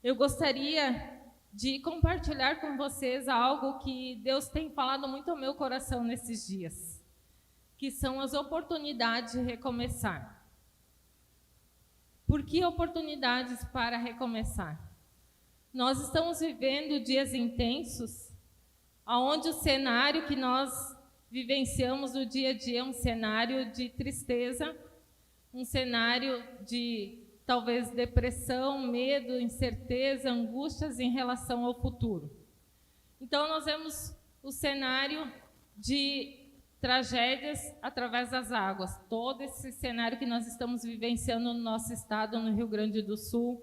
Eu gostaria de compartilhar com vocês algo que Deus tem falado muito ao meu coração nesses dias, que são as oportunidades de recomeçar. Por que oportunidades para recomeçar? Nós estamos vivendo dias intensos, onde o cenário que nós vivenciamos no dia a dia é um cenário de tristeza, um cenário de talvez depressão, medo, incerteza, angústias em relação ao futuro. Então nós vemos o cenário de tragédias através das águas, todo esse cenário que nós estamos vivenciando no nosso estado, no Rio Grande do Sul,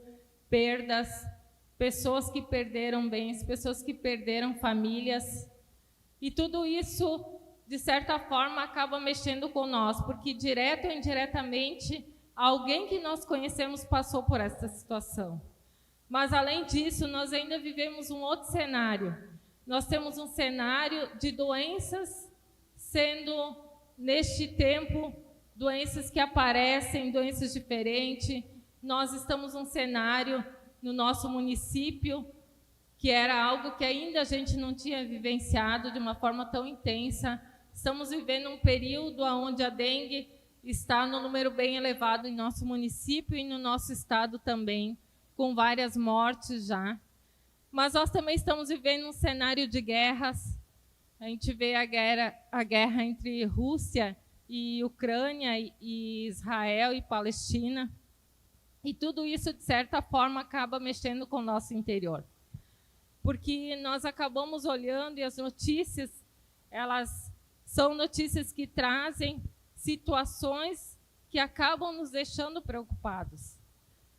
perdas, pessoas que perderam bens, pessoas que perderam famílias, e tudo isso, de certa forma, acaba mexendo com nós, porque direto ou indiretamente, alguém que nós conhecemos passou por essa situação. Mas, além disso, nós ainda vivemos um outro cenário. Nós temos um cenário de doenças sendo, neste tempo, doenças que aparecem, doenças diferentes. Nós estamos num cenário no nosso município, que era algo que ainda a gente não tinha vivenciado de uma forma tão intensa. Estamos vivendo um período onde a dengue está no número bem elevado em nosso município e no nosso estado também, com várias mortes já. Mas nós também estamos vivendo um cenário de guerras. A gente vê a guerra entre Rússia e Ucrânia, e Israel e Palestina. E tudo isso, de certa forma, acaba mexendo com o nosso interior. Porque nós acabamos olhando e as notícias, elas são notícias que trazem situações que acabam nos deixando preocupados.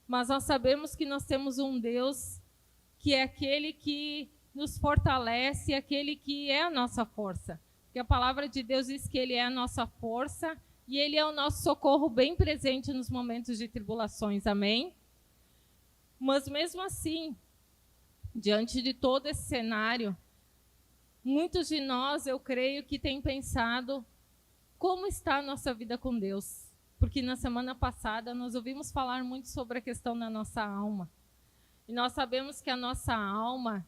Mas nós sabemos que nós temos um Deus que é aquele que nos fortalece, aquele que é a nossa força. Porque a palavra de Deus diz que Ele é a nossa força e Ele é o nosso socorro bem presente nos momentos de tribulações. Amém? Mas mesmo assim, diante de todo esse cenário, muitos de nós, eu creio, que têm pensado como está a nossa vida com Deus. Porque na semana passada nós ouvimos falar muito sobre a questão da nossa alma. E nós sabemos que a nossa alma,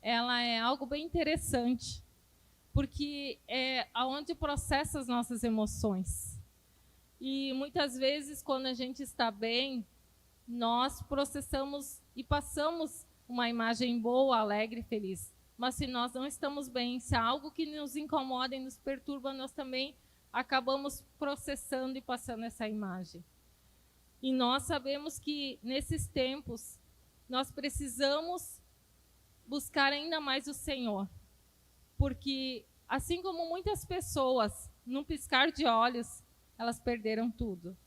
ela é algo bem interessante, porque é onde processa as nossas emoções. E muitas vezes, quando a gente está bem, nós processamos e passamos uma imagem boa, alegre e feliz. Mas se nós não estamos bem, se há algo que nos incomoda e nos perturba, nós também acabamos processando e passando essa imagem. E nós sabemos que, nesses tempos, nós precisamos buscar ainda mais o Senhor. Porque, assim como muitas pessoas, num piscar de olhos, elas perderam tudo.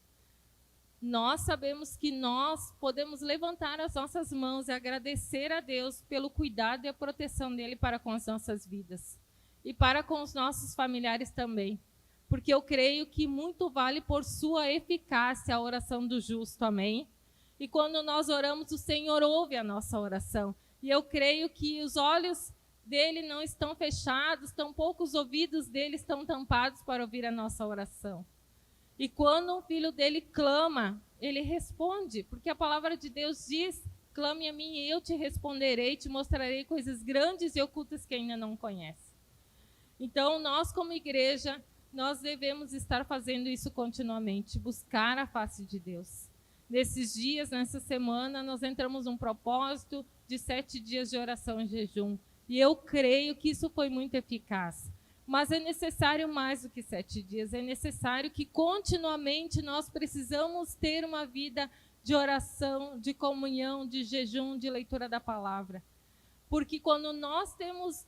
Nós sabemos que nós podemos levantar as nossas mãos e agradecer a Deus pelo cuidado e a proteção dele para com as nossas vidas. E para com os nossos familiares também. Porque eu creio que muito vale por sua eficácia a oração do justo, amém? E quando nós oramos, o Senhor ouve a nossa oração. E eu creio que os olhos dele não estão fechados, tampouco os ouvidos dele estão tampados para ouvir a nossa oração. E quando um filho dele clama, ele responde, porque a palavra de Deus diz: clame a mim e eu te responderei, te mostrarei coisas grandes e ocultas que ainda não conhece. Então, nós como igreja, nós devemos estar fazendo isso continuamente, buscar a face de Deus. Nesses dias, nessa semana, nós entramos num propósito de 7 dias de oração e jejum. E eu creio que isso foi muito eficaz. Mas é necessário mais do que 7 dias. É necessário que continuamente nós precisamos ter uma vida de oração, de comunhão, de jejum, de leitura da palavra. Porque quando nós temos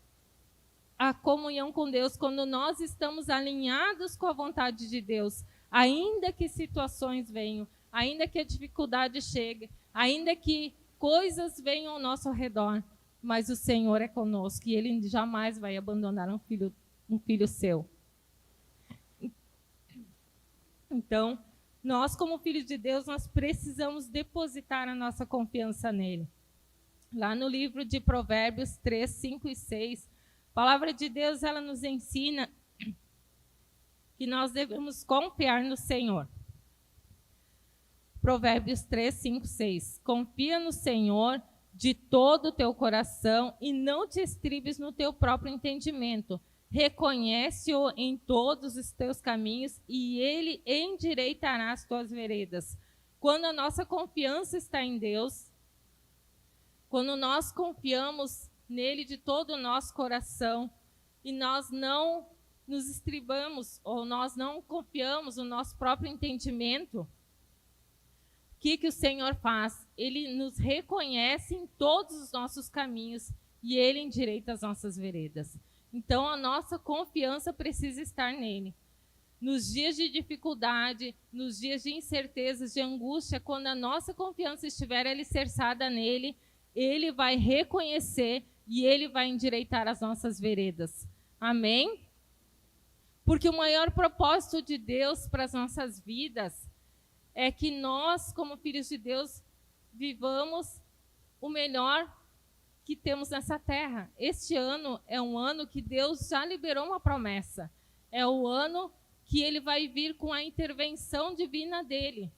a comunhão com Deus, quando nós estamos alinhados com a vontade de Deus, ainda que situações venham, ainda que a dificuldade chegue, ainda que coisas venham ao nosso redor, mas o Senhor é conosco e Ele jamais vai abandonar um filho seu. Então, nós como filhos de Deus, nós precisamos depositar a nossa confiança nele. Lá no livro de Provérbios 3, 5 e 6, a palavra de Deus, ela nos ensina que nós devemos confiar no Senhor. Provérbios 3, 5, 6. Confia no Senhor de todo o teu coração e não te estribes no teu próprio entendimento. Reconhece-o em todos os teus caminhos e ele endireitará as tuas veredas. Quando a nossa confiança está em Deus, quando nós confiamos nele de todo o nosso coração e nós não nos estribamos ou nós não confiamos no nosso próprio entendimento, o que o Senhor faz? Ele nos reconhece em todos os nossos caminhos e ele endireita as nossas veredas. Então, a nossa confiança precisa estar nele. Nos dias de dificuldade, nos dias de incertezas, de angústia, quando a nossa confiança estiver alicerçada nele, ele vai reconhecer e ele vai endireitar as nossas veredas. Amém? Porque o maior propósito de Deus para as nossas vidas é que nós, como filhos de Deus, vivamos o melhor que temos nessa terra. Este ano é um ano que Deus já liberou uma promessa. É o ano que ele vai vir com a intervenção divina dele.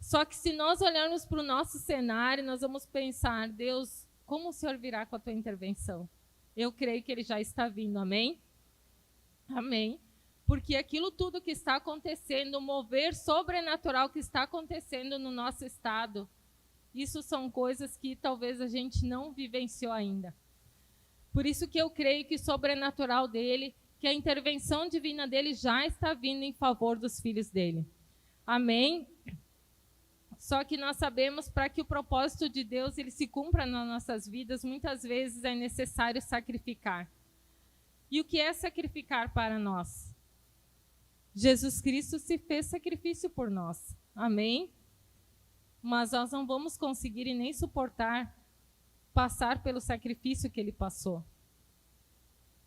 Só que se nós olharmos para o nosso cenário, nós vamos pensar, Deus, como o Senhor virá com a tua intervenção? Eu creio que ele já está vindo, amém? Amém. Porque aquilo tudo que está acontecendo, o mover sobrenatural que está acontecendo no nosso estado, isso são coisas que talvez a gente não vivenciou ainda. Por isso que eu creio que o sobrenatural dele, que a intervenção divina dele já está vindo em favor dos filhos dele. Amém? Só que nós sabemos, para que o propósito de Deus ele se cumpra nas nossas vidas, muitas vezes é necessário sacrificar. E o que é sacrificar para nós? Jesus Cristo se fez sacrifício por nós. Amém? Mas nós não vamos conseguir e nem suportar passar pelo sacrifício que ele passou.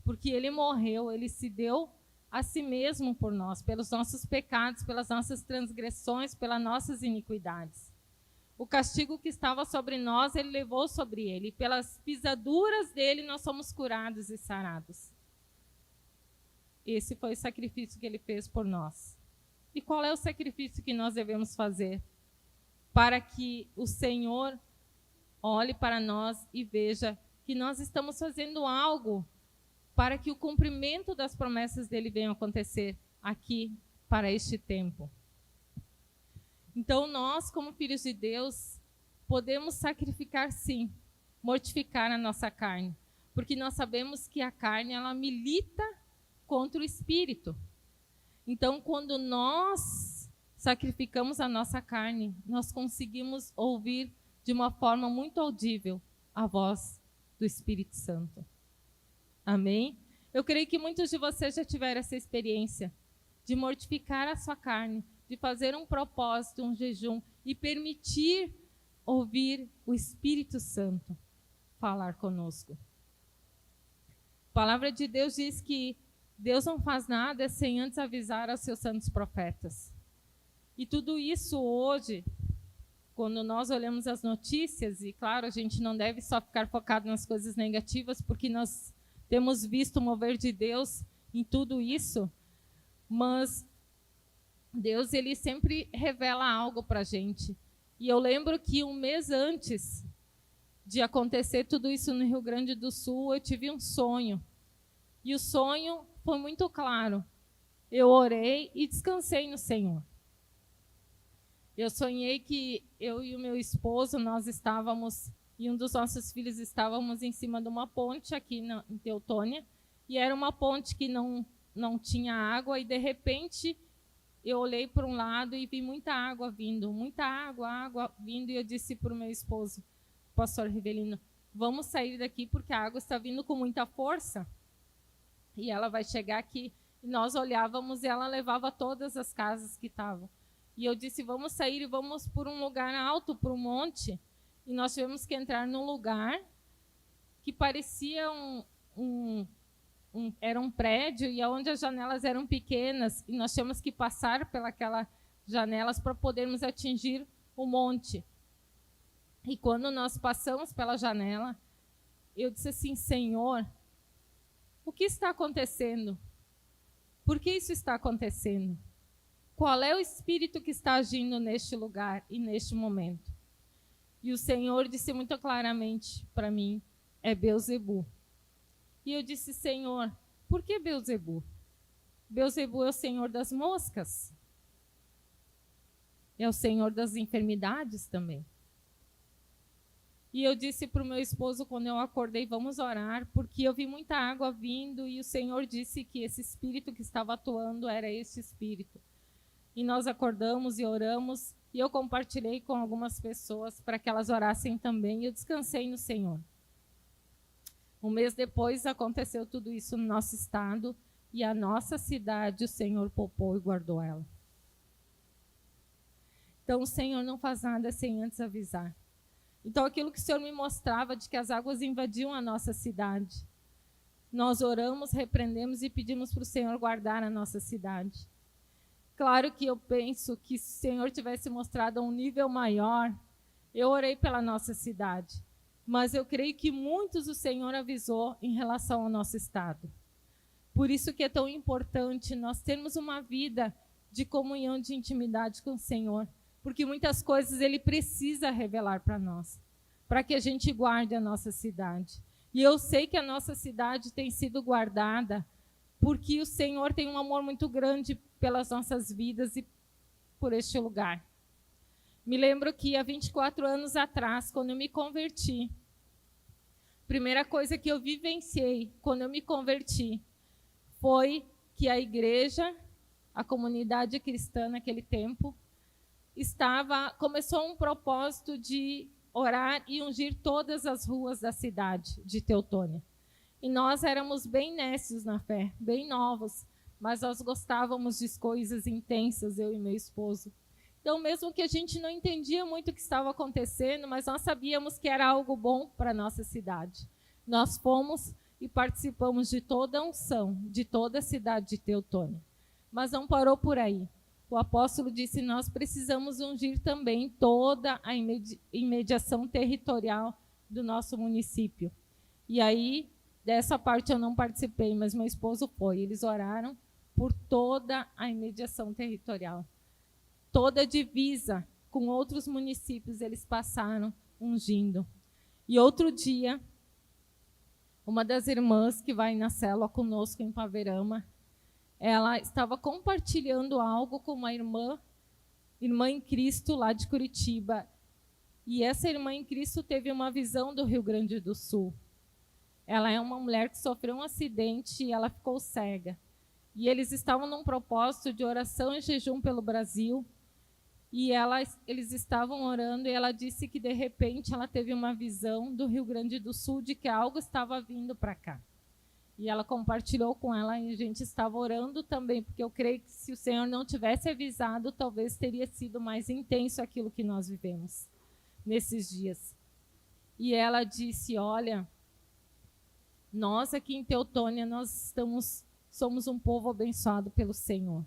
Porque ele morreu, ele se deu a si mesmo por nós, pelos nossos pecados, pelas nossas transgressões, pelas nossas iniquidades. O castigo que estava sobre nós, ele levou sobre ele. Pelas pisaduras dele, nós somos curados e sarados. Esse foi o sacrifício que ele fez por nós. E qual é o sacrifício que nós devemos fazer? Para que o Senhor olhe para nós e veja que nós estamos fazendo algo para que o cumprimento das promessas dele venha acontecer aqui, para este tempo. Então, nós, como filhos de Deus, podemos sacrificar sim, mortificar a nossa carne, porque nós sabemos que a carne, ela milita contra o espírito. Então, quando nós sacrificamos a nossa carne, nós conseguimos ouvir de uma forma muito audível a voz do Espírito Santo. Amém? Eu creio que muitos de vocês já tiveram essa experiência de mortificar a sua carne, de fazer um propósito, um jejum e permitir ouvir o Espírito Santo falar conosco. A palavra de Deus diz que Deus não faz nada sem antes avisar aos seus santos profetas. E tudo isso hoje, quando nós olhamos as notícias, e claro, a gente não deve só ficar focado nas coisas negativas, porque nós temos visto o mover de Deus em tudo isso, mas Deus, ele sempre revela algo para a gente. E eu lembro que um mês antes de acontecer tudo isso no Rio Grande do Sul, eu tive um sonho. E o sonho foi muito claro. Eu orei e descansei no Senhor. Eu sonhei que eu e o meu esposo, nós estávamos, e um dos nossos filhos estávamos em cima de uma ponte aqui em Teutônia, e era uma ponte que não tinha água, e de repente eu olhei para um lado e vi muita água vindo, água vindo, e eu disse para o meu esposo, pastor Rivelino, vamos sair daqui porque a água está vindo com muita força, e ela vai chegar aqui. E nós olhávamos e ela levava todas as casas que estavam. E eu disse, vamos sair e vamos por um lugar alto, por um monte. E nós tivemos que entrar num lugar que parecia era um prédio, e onde as janelas eram pequenas, e nós tínhamos que passar pelas janelas para podermos atingir o monte. E quando nós passamos pela janela, eu disse assim, Senhor, o que está acontecendo? Por que isso está acontecendo? Qual é o espírito que está agindo neste lugar e neste momento? E o Senhor disse muito claramente para mim, é Beelzebu. E eu disse, Senhor, por que Beelzebu? Beelzebu é o senhor das moscas. É o senhor das enfermidades também. E eu disse para o meu esposo, quando eu acordei, vamos orar, porque eu vi muita água vindo e o Senhor disse que esse espírito que estava atuando era esse espírito. E nós acordamos e oramos, e eu compartilhei com algumas pessoas para que elas orassem também, e eu descansei no Senhor. Um mês depois aconteceu tudo isso no nosso estado, e a nossa cidade o Senhor poupou e guardou ela. Então o Senhor não faz nada sem antes avisar. Então aquilo que o Senhor me mostrava de que as águas invadiam a nossa cidade, nós oramos, repreendemos e pedimos para o Senhor guardar a nossa cidade. Claro que eu penso que se o Senhor tivesse mostrado um nível maior, eu orei pela nossa cidade. Mas eu creio que muitos o Senhor avisou em relação ao nosso estado. Por isso que é tão importante nós termos uma vida de comunhão, de intimidade com o Senhor. Porque muitas coisas Ele precisa revelar para nós, para que a gente guarde a nossa cidade. E eu sei que a nossa cidade tem sido guardada porque o Senhor tem um amor muito grande pelas nossas vidas e por este lugar. Me lembro que há 24 anos atrás, quando eu me converti, a primeira coisa que eu vivenciei quando eu me converti foi que a igreja, a comunidade cristã naquele tempo, começou um propósito de orar e ungir todas as ruas da cidade de Teutônia. E nós éramos bem nécios na fé, bem novos, mas nós gostávamos de coisas intensas, eu e meu esposo. Então, mesmo que a gente não entendia muito o que estava acontecendo, mas nós sabíamos que era algo bom para a nossa cidade. Nós fomos e participamos de toda a unção, de toda a cidade de Teutônia. Mas não parou por aí. O apóstolo disse, nós precisamos ungir também toda a imediação territorial do nosso município. E aí, dessa parte eu não participei, mas meu esposo foi. Eles oraram por toda a imediação territorial. Toda a divisa com outros municípios eles passaram ungindo. E outro dia, uma das irmãs que vai na célula conosco em Paverama, ela estava compartilhando algo com uma irmã em Cristo lá de Curitiba. E essa irmã em Cristo teve uma visão do Rio Grande do Sul. Ela é uma mulher que sofreu um acidente e ela ficou cega. E eles estavam num propósito de oração e jejum pelo Brasil. E eles estavam orando e ela disse que, de repente, ela teve uma visão do Rio Grande do Sul de que algo estava vindo para cá. E ela compartilhou com ela e a gente estava orando também, porque eu creio que se o Senhor não tivesse avisado, talvez teria sido mais intenso aquilo que nós vivemos nesses dias. E ela disse, olha, nós aqui em Teutônia, nós somos um povo abençoado pelo Senhor.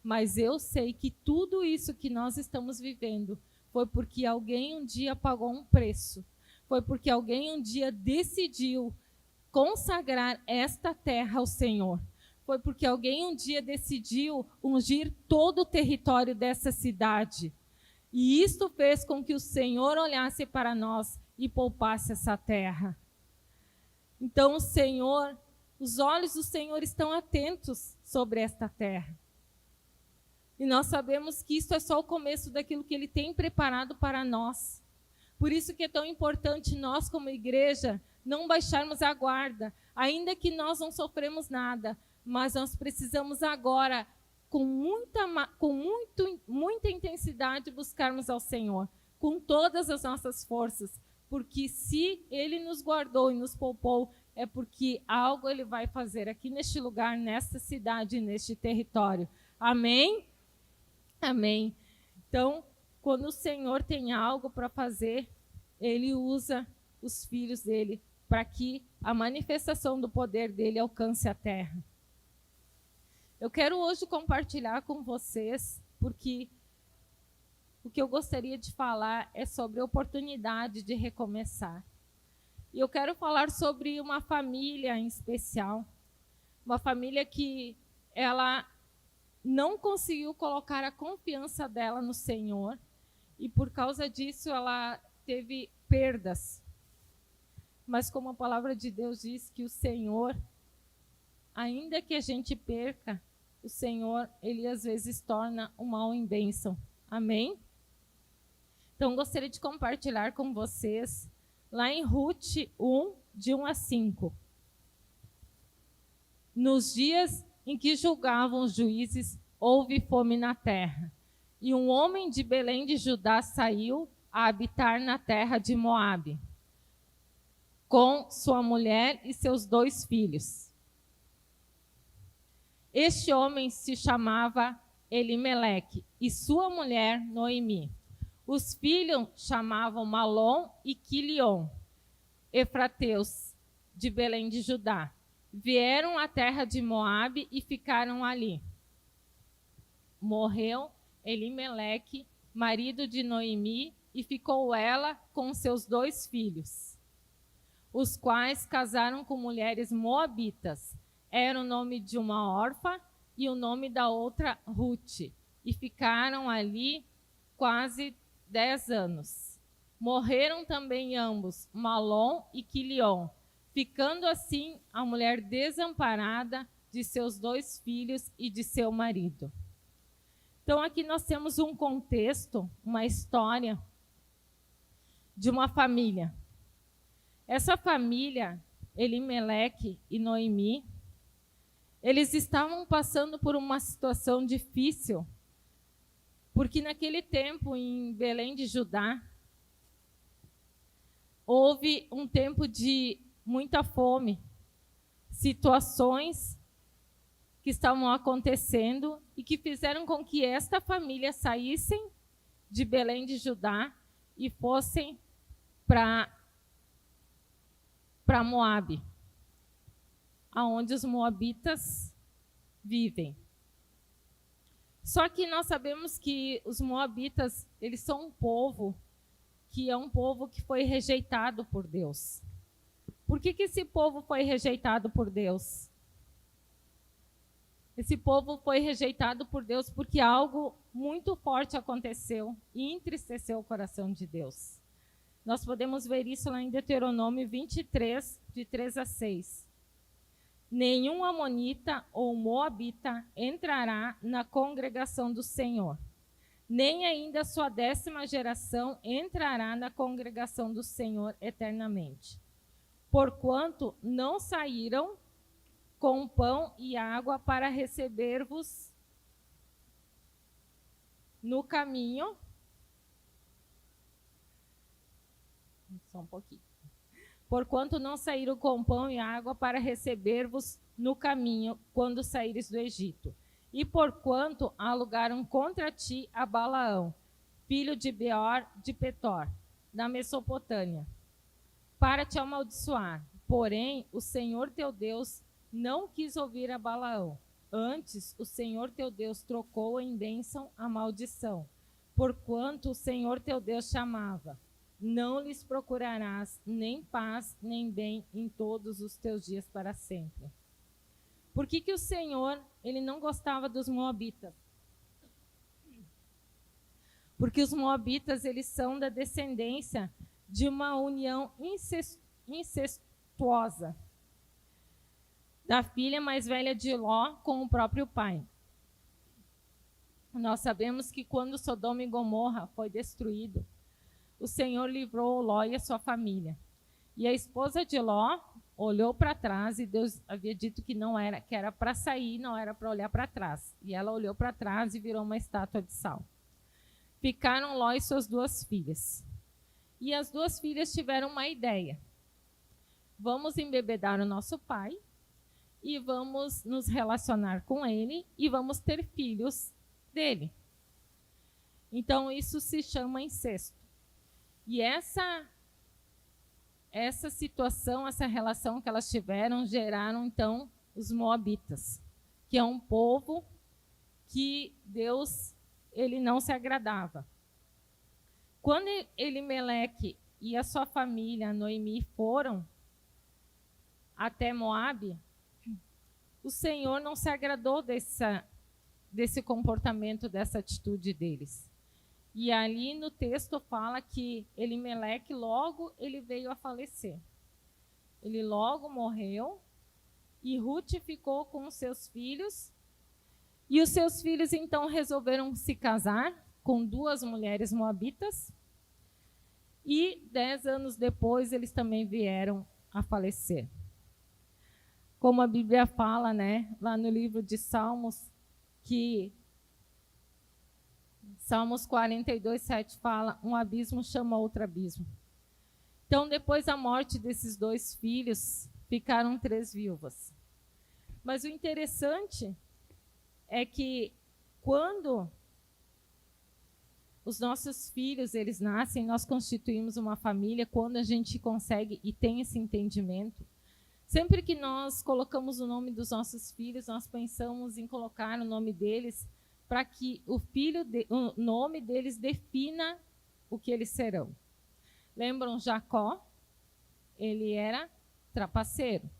Mas eu sei que tudo isso que nós estamos vivendo foi porque alguém um dia pagou um preço. Foi porque alguém um dia decidiu consagrar esta terra ao Senhor. Foi porque alguém um dia decidiu ungir todo o território dessa cidade. E isto fez com que o Senhor olhasse para nós e poupasse essa terra. Então os olhos do Senhor estão atentos sobre esta terra. E nós sabemos que isso é só o começo daquilo que Ele tem preparado para nós. Por isso que é tão importante nós, como igreja, não baixarmos a guarda, ainda que nós não sofremos nada, mas nós precisamos agora, com muita intensidade, buscarmos ao Senhor, com todas as nossas forças, porque se Ele nos guardou e nos poupou, é porque algo Ele vai fazer aqui neste lugar, nesta cidade, neste território. Amém? Amém. Então, quando o Senhor tem algo para fazer, Ele usa os filhos dEle para que a manifestação do poder dEle alcance a terra. Eu quero hoje compartilhar com vocês, porque o que eu gostaria de falar é sobre a oportunidade de recomeçar. E eu quero falar sobre uma família em especial, uma família que ela não conseguiu colocar a confiança dela no Senhor, e por causa disso ela teve perdas. Mas como a palavra de Deus diz que o Senhor, ainda que a gente perca, o Senhor, Ele às vezes torna o mal em bênção. Amém? Então, gostaria de compartilhar com vocês, lá em Ruth 1, de 1 a 5. Nos dias em que julgavam os juízes, houve fome na terra. E um homem de Belém de Judá saiu a habitar na terra de Moabe, com sua mulher e seus 2 filhos. Este homem se chamava Elimeleque e sua mulher Noemi. Os filhos chamavam Malom e Quilion, efrateus de Belém de Judá. Vieram à terra de Moabe e ficaram ali. Morreu Elimeleque, marido de Noemi, e ficou ela com seus 2 filhos, os quais casaram com mulheres moabitas. Era o nome de uma órfã e o nome da outra Ruth, e ficaram ali quase 10 anos. Morreram também ambos, Malom e Quilion, ficando assim a mulher desamparada de seus 2 filhos e de seu marido. Então aqui nós temos um contexto, uma história de uma família. Essa família, Elimeleque e Noemi, eles estavam passando por uma situação difícil, porque naquele tempo, em Belém de Judá, houve um tempo de muita fome, situações que estavam acontecendo e que fizeram com que esta família saíssem de Belém de Judá e fossem para Moabe, aonde os moabitas vivem. Só que nós sabemos que os moabitas, eles são um povo que é um povo que foi rejeitado por Deus. Por que esse povo foi rejeitado por Deus? Esse povo foi rejeitado por Deus porque algo muito forte aconteceu e entristeceu o coração de Deus. Nós podemos ver isso lá em Deuteronômio 23, de 3 a 6. Nenhum amonita ou moabita entrará na congregação do Senhor, nem ainda sua 10ª geração entrará na congregação do Senhor eternamente, porquanto não saíram com pão e água para receber-vos no caminho. Só um pouquinho. Porquanto não saíram com pão e água para receber-vos no caminho, quando saíres do Egito. E porquanto alugaram contra ti a Balaão, filho de Beor de Petor, da Mesopotâmia, para te amaldiçoar. Porém, o Senhor teu Deus não quis ouvir a Balaão. Antes, o Senhor teu Deus trocou em bênção a maldição, porquanto o Senhor teu Deus chamava: não lhes procurarás nem paz nem bem em todos os teus dias para sempre. Por que o Senhor, ele não gostava dos moabitas? Porque os moabitas, eles são da descendência de uma união incestuosa da filha mais velha de Ló com o próprio pai. Nós sabemos que quando Sodoma e Gomorra foi destruído, o Senhor livrou Ló e a sua família. E a esposa de Ló olhou para trás e Deus havia dito que não era, que era para sair, não era para olhar para trás. E ela olhou para trás e virou uma estátua de sal. Ficaram Ló e suas 2 filhas. E as 2 filhas tiveram uma ideia. Vamos embebedar o nosso pai e vamos nos relacionar com ele e vamos ter filhos dele. Então isso se chama incesto. E essa situação, essa relação que elas tiveram, geraram, então, os moabitas, que é um povo que Deus, ele não se agradava. Quando Elimeleque e a sua família, Noemi, foram até Moabe, o Senhor não se agradou desse comportamento, dessa atitude deles. E ali no texto fala que Elimeleque logo ele veio a falecer. Ele logo morreu e Ruth ficou com os seus filhos. E os seus filhos então resolveram se casar com 2 mulheres moabitas. E 10 anos depois eles também vieram a falecer. Como a Bíblia fala, né, lá no livro de Salmos, que Salmos 42:7 fala, um abismo chama outro abismo. Então, depois da morte desses 2 filhos, ficaram 3 viúvas. Mas o interessante é que quando os nossos filhos eles nascem, nós constituímos uma família, quando a gente consegue e tem esse entendimento. Sempre que nós colocamos o nome dos nossos filhos, nós pensamos em colocar o nome deles para que o nome deles defina o que eles serão. Lembram Jacó? Ele era trapaceiro.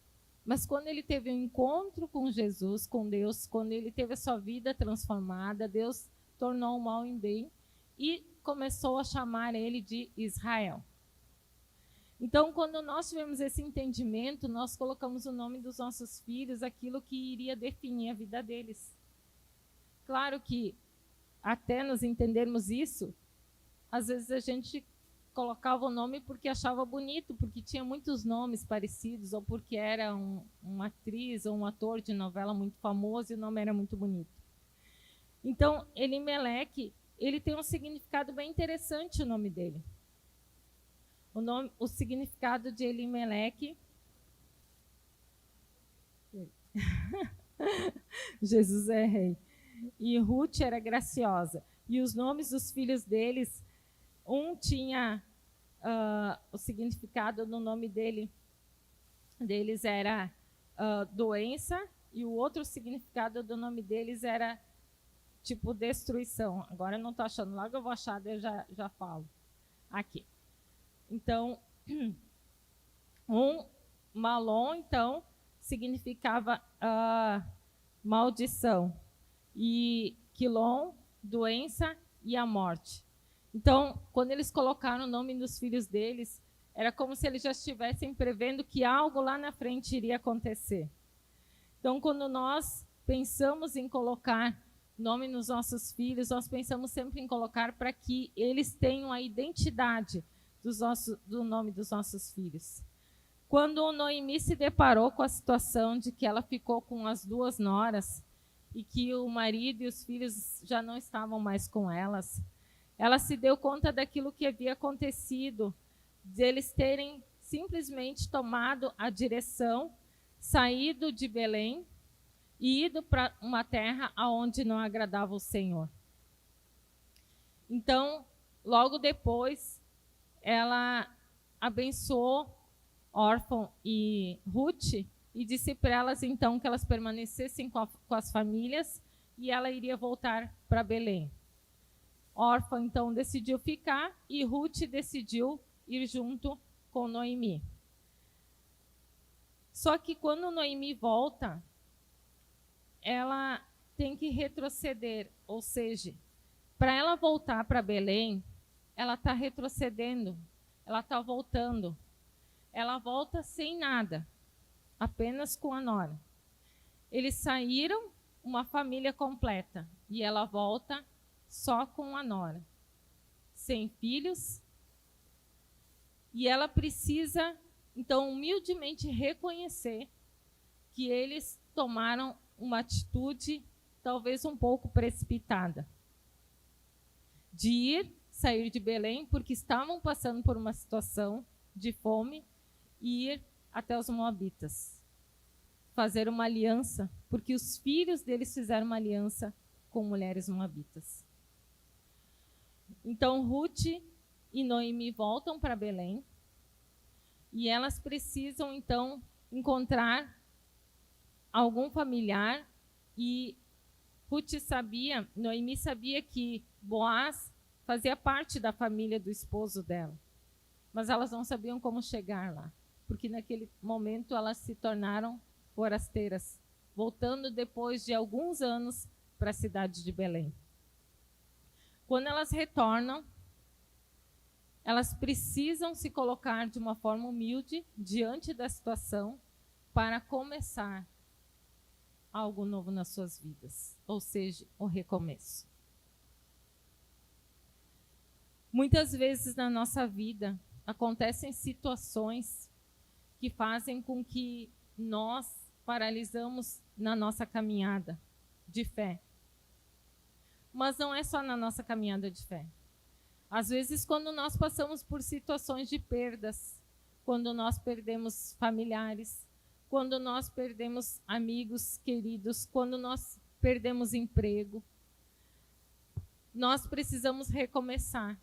Mas quando ele teve um encontro com Jesus, com Deus, quando ele teve a sua vida transformada, Deus tornou o mal em bem e começou a chamar ele de Israel. Então, quando nós tivemos esse entendimento, nós colocamos o nome dos nossos filhos, aquilo que iria definir a vida deles. Claro que, até nós entendermos isso, às vezes a gente colocava o nome porque achava bonito, porque tinha muitos nomes parecidos, ou porque era uma atriz ou um ator de novela muito famoso e o nome era muito bonito. Então, Elimeleque, ele tem um significado bem interessante, o nome dele. O significado de Elimeleque... Jesus é rei. E Ruth era graciosa. E os nomes dos filhos deles, um tinha o significado no nome deles era doença, e o outro significado do nome deles era tipo destruição. Agora eu não estou achando, logo eu vou achar, eu já falo. Aqui. Então, Malom, então, significava maldição. E Quilom, doença e a morte. Então, quando eles colocaram o nome dos filhos deles, era como se eles já estivessem prevendo que algo lá na frente iria acontecer. Então, quando nós pensamos em colocar nome nos nossos filhos, nós pensamos sempre em colocar para que eles tenham a identidade do nome dos nossos filhos. Quando Noemi se deparou com a situação de que ela ficou com as 2 noras e que o marido e os filhos já não estavam mais com elas, ela se deu conta daquilo que havia acontecido, de eles terem simplesmente tomado a direção, saído de Belém e ido para uma terra onde não agradava o Senhor. Então, logo depois, ela abençoou Órfão e Ruth e disse para elas, então, que elas permanecessem com as famílias e ela iria voltar para Belém. Órfã, então, decidiu ficar e Ruth decidiu ir junto com Noemi. Só que quando Noemi volta, ela tem que retroceder, ou seja, para ela voltar para Belém, ela está retrocedendo, ela está voltando. Ela volta sem nada, apenas com a nora. Eles saíram, uma família completa, e ela volta só com a nora, sem filhos. E ela precisa, então, humildemente reconhecer que eles tomaram uma atitude talvez um pouco precipitada, de sair de Belém, porque estavam passando por uma situação de fome, e ir até os moabitas, fazer uma aliança, porque os filhos deles fizeram uma aliança com mulheres moabitas. Então, Ruth e Noemi voltam para Belém, e elas precisam, então, encontrar algum familiar, e Noemi sabia que Boaz fazia parte da família do esposo dela, mas elas não sabiam como chegar lá, porque naquele momento elas se tornaram forasteiras, voltando depois de alguns anos para a cidade de Belém. Quando elas retornam, elas precisam se colocar de uma forma humilde diante da situação para começar algo novo nas suas vidas, ou seja, o recomeço. Muitas vezes na nossa vida acontecem situações que fazem com que nós paralisamos na nossa caminhada de fé. Mas não é só na nossa caminhada de fé. Às vezes, quando nós passamos por situações de perdas, quando nós perdemos familiares, quando nós perdemos amigos queridos, quando nós perdemos emprego, nós precisamos recomeçar.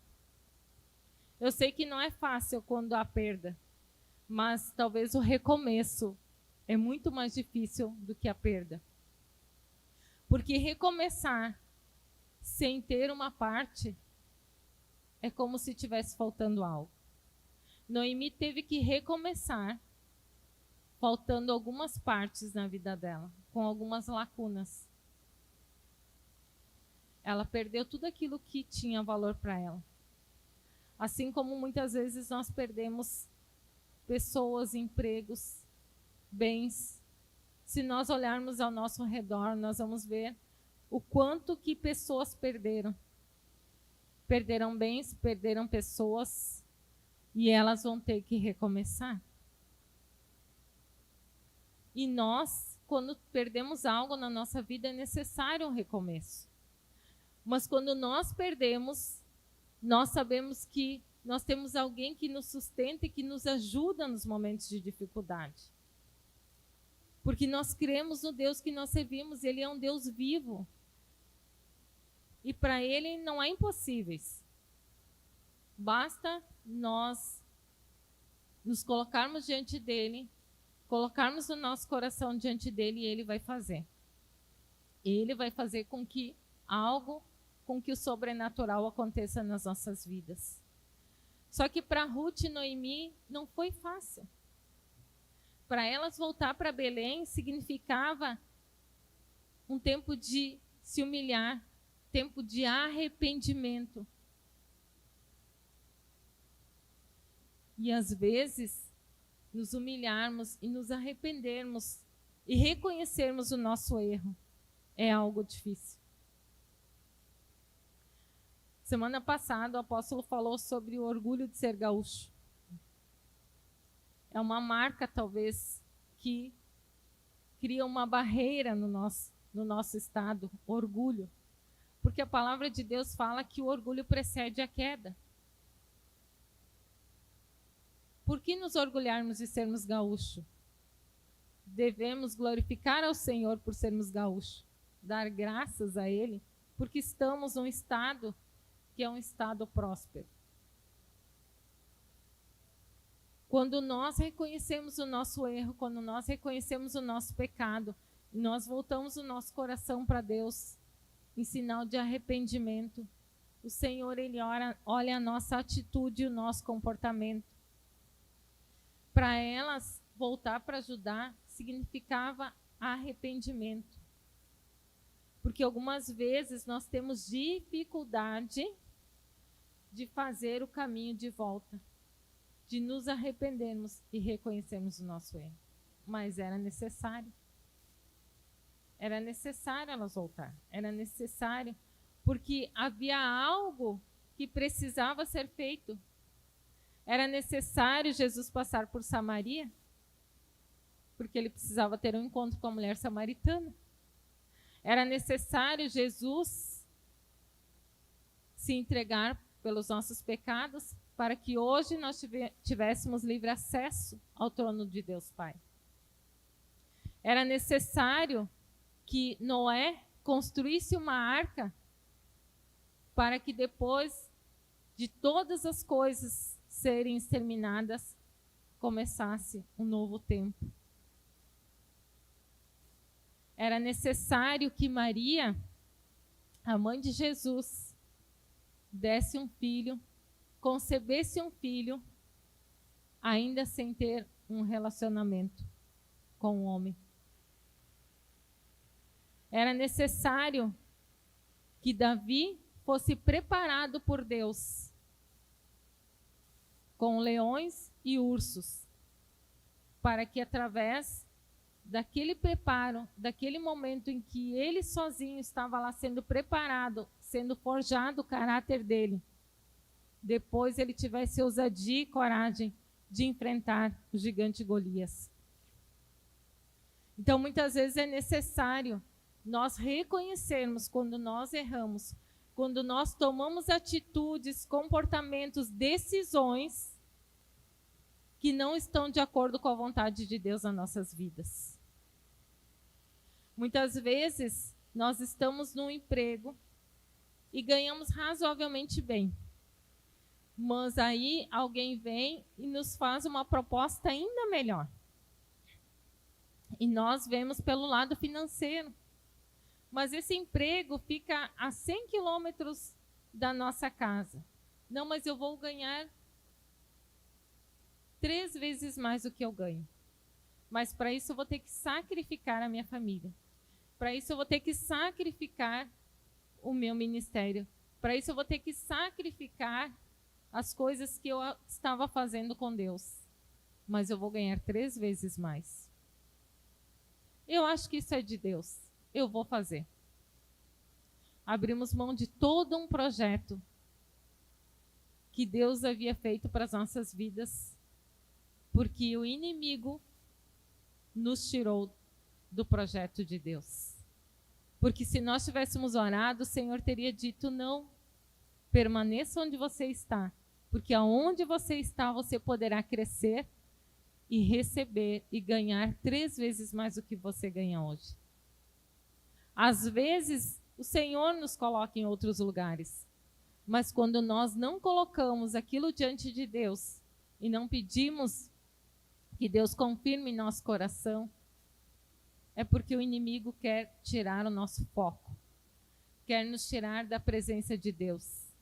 Eu sei que não é fácil quando há perda, mas talvez o recomeço é muito mais difícil do que a perda. Porque recomeçar sem ter uma parte é como se estivesse faltando algo. Noemi teve que recomeçar, faltando algumas partes na vida dela, com algumas lacunas. Ela perdeu tudo aquilo que tinha valor para ela. Assim como muitas vezes nós perdemos pessoas, empregos, bens. Se nós olharmos ao nosso redor, nós vamos ver o quanto que pessoas perderam. Perderam bens, perderam pessoas, e elas vão ter que recomeçar. E nós, quando perdemos algo na nossa vida, é necessário um recomeço. Mas quando nós perdemos, nós sabemos que nós temos alguém que nos sustenta e que nos ajuda nos momentos de dificuldade. Porque nós cremos no Deus que nós servimos, Ele é um Deus vivo. E para Ele não há impossíveis. Basta nós nos colocarmos diante dEle, colocarmos o nosso coração diante dEle e Ele vai fazer. Ele vai fazer com que o sobrenatural aconteça nas nossas vidas. Só que para Ruth e Noemi não foi fácil. Para elas voltar para Belém significava um tempo de se humilhar, tempo de arrependimento. E às vezes, nos humilharmos e nos arrependermos e reconhecermos o nosso erro é algo difícil. Semana passada, o apóstolo falou sobre o orgulho de ser gaúcho. É uma marca, talvez, que cria uma barreira no nosso estado, orgulho. Porque a palavra de Deus fala que o orgulho precede a queda. Por que nos orgulharmos de sermos gaúcho? Devemos glorificar ao Senhor por sermos gaúcho, dar graças a Ele, porque estamos num estado que é um estado próspero. Quando nós reconhecemos o nosso erro, quando nós reconhecemos o nosso pecado, nós voltamos o nosso coração para Deus em sinal de arrependimento, o Senhor, Ele olha a nossa atitude e o nosso comportamento. Para elas, voltar para Judá significava arrependimento. Porque algumas vezes nós temos dificuldade de fazer o caminho de volta, de nos arrependermos e reconhecermos o nosso erro. Mas era necessário. Era necessário elas voltar. Era necessário, porque havia algo que precisava ser feito. Era necessário Jesus passar por Samaria, porque ele precisava ter um encontro com a mulher samaritana. Era necessário Jesus se entregar pelos nossos pecados, para que hoje nós tivéssemos livre acesso ao trono de Deus Pai. Era necessário que Noé construísse uma arca, para que depois de todas as coisas serem exterminadas, começasse um novo tempo. Era necessário que Maria, a mãe de Jesus, desse um filho, concebesse um filho, ainda sem ter um relacionamento com o homem. Era necessário que Davi fosse preparado por Deus com leões e ursos, para que através daquele preparo, daquele momento em que ele sozinho estava lá sendo preparado, sendo forjado o caráter dele, depois ele tivesse ousadia e coragem de enfrentar o gigante Golias. Então, muitas vezes é necessário nós reconhecermos quando nós erramos, quando nós tomamos atitudes, comportamentos, decisões que não estão de acordo com a vontade de Deus nas nossas vidas. Muitas vezes nós estamos num emprego e ganhamos razoavelmente bem. Mas aí alguém vem e nos faz uma proposta ainda melhor. E nós vemos pelo lado financeiro. Mas esse emprego fica a 100 quilômetros da nossa casa. Não, mas eu vou ganhar 3 vezes mais do que eu ganho. Mas para isso eu vou ter que sacrificar a minha família. Para isso eu vou ter que sacrificar o meu ministério. Para isso eu vou ter que sacrificar as coisas que eu estava fazendo com Deus. Mas eu vou ganhar 3 vezes mais. Eu acho que isso é de Deus. Eu vou fazer. Abrimos mão de todo um projeto que Deus havia feito para as nossas vidas, porque o inimigo nos tirou do projeto de Deus. Porque se nós tivéssemos orado, o Senhor teria dito: não, permaneça onde você está, porque aonde você está, você poderá crescer e receber e ganhar 3 vezes mais do que você ganha hoje. Às vezes, o Senhor nos coloca em outros lugares, mas quando nós não colocamos aquilo diante de Deus e não pedimos que Deus confirme em nosso coração, é porque o inimigo quer tirar o nosso foco, quer nos tirar da presença de Deus,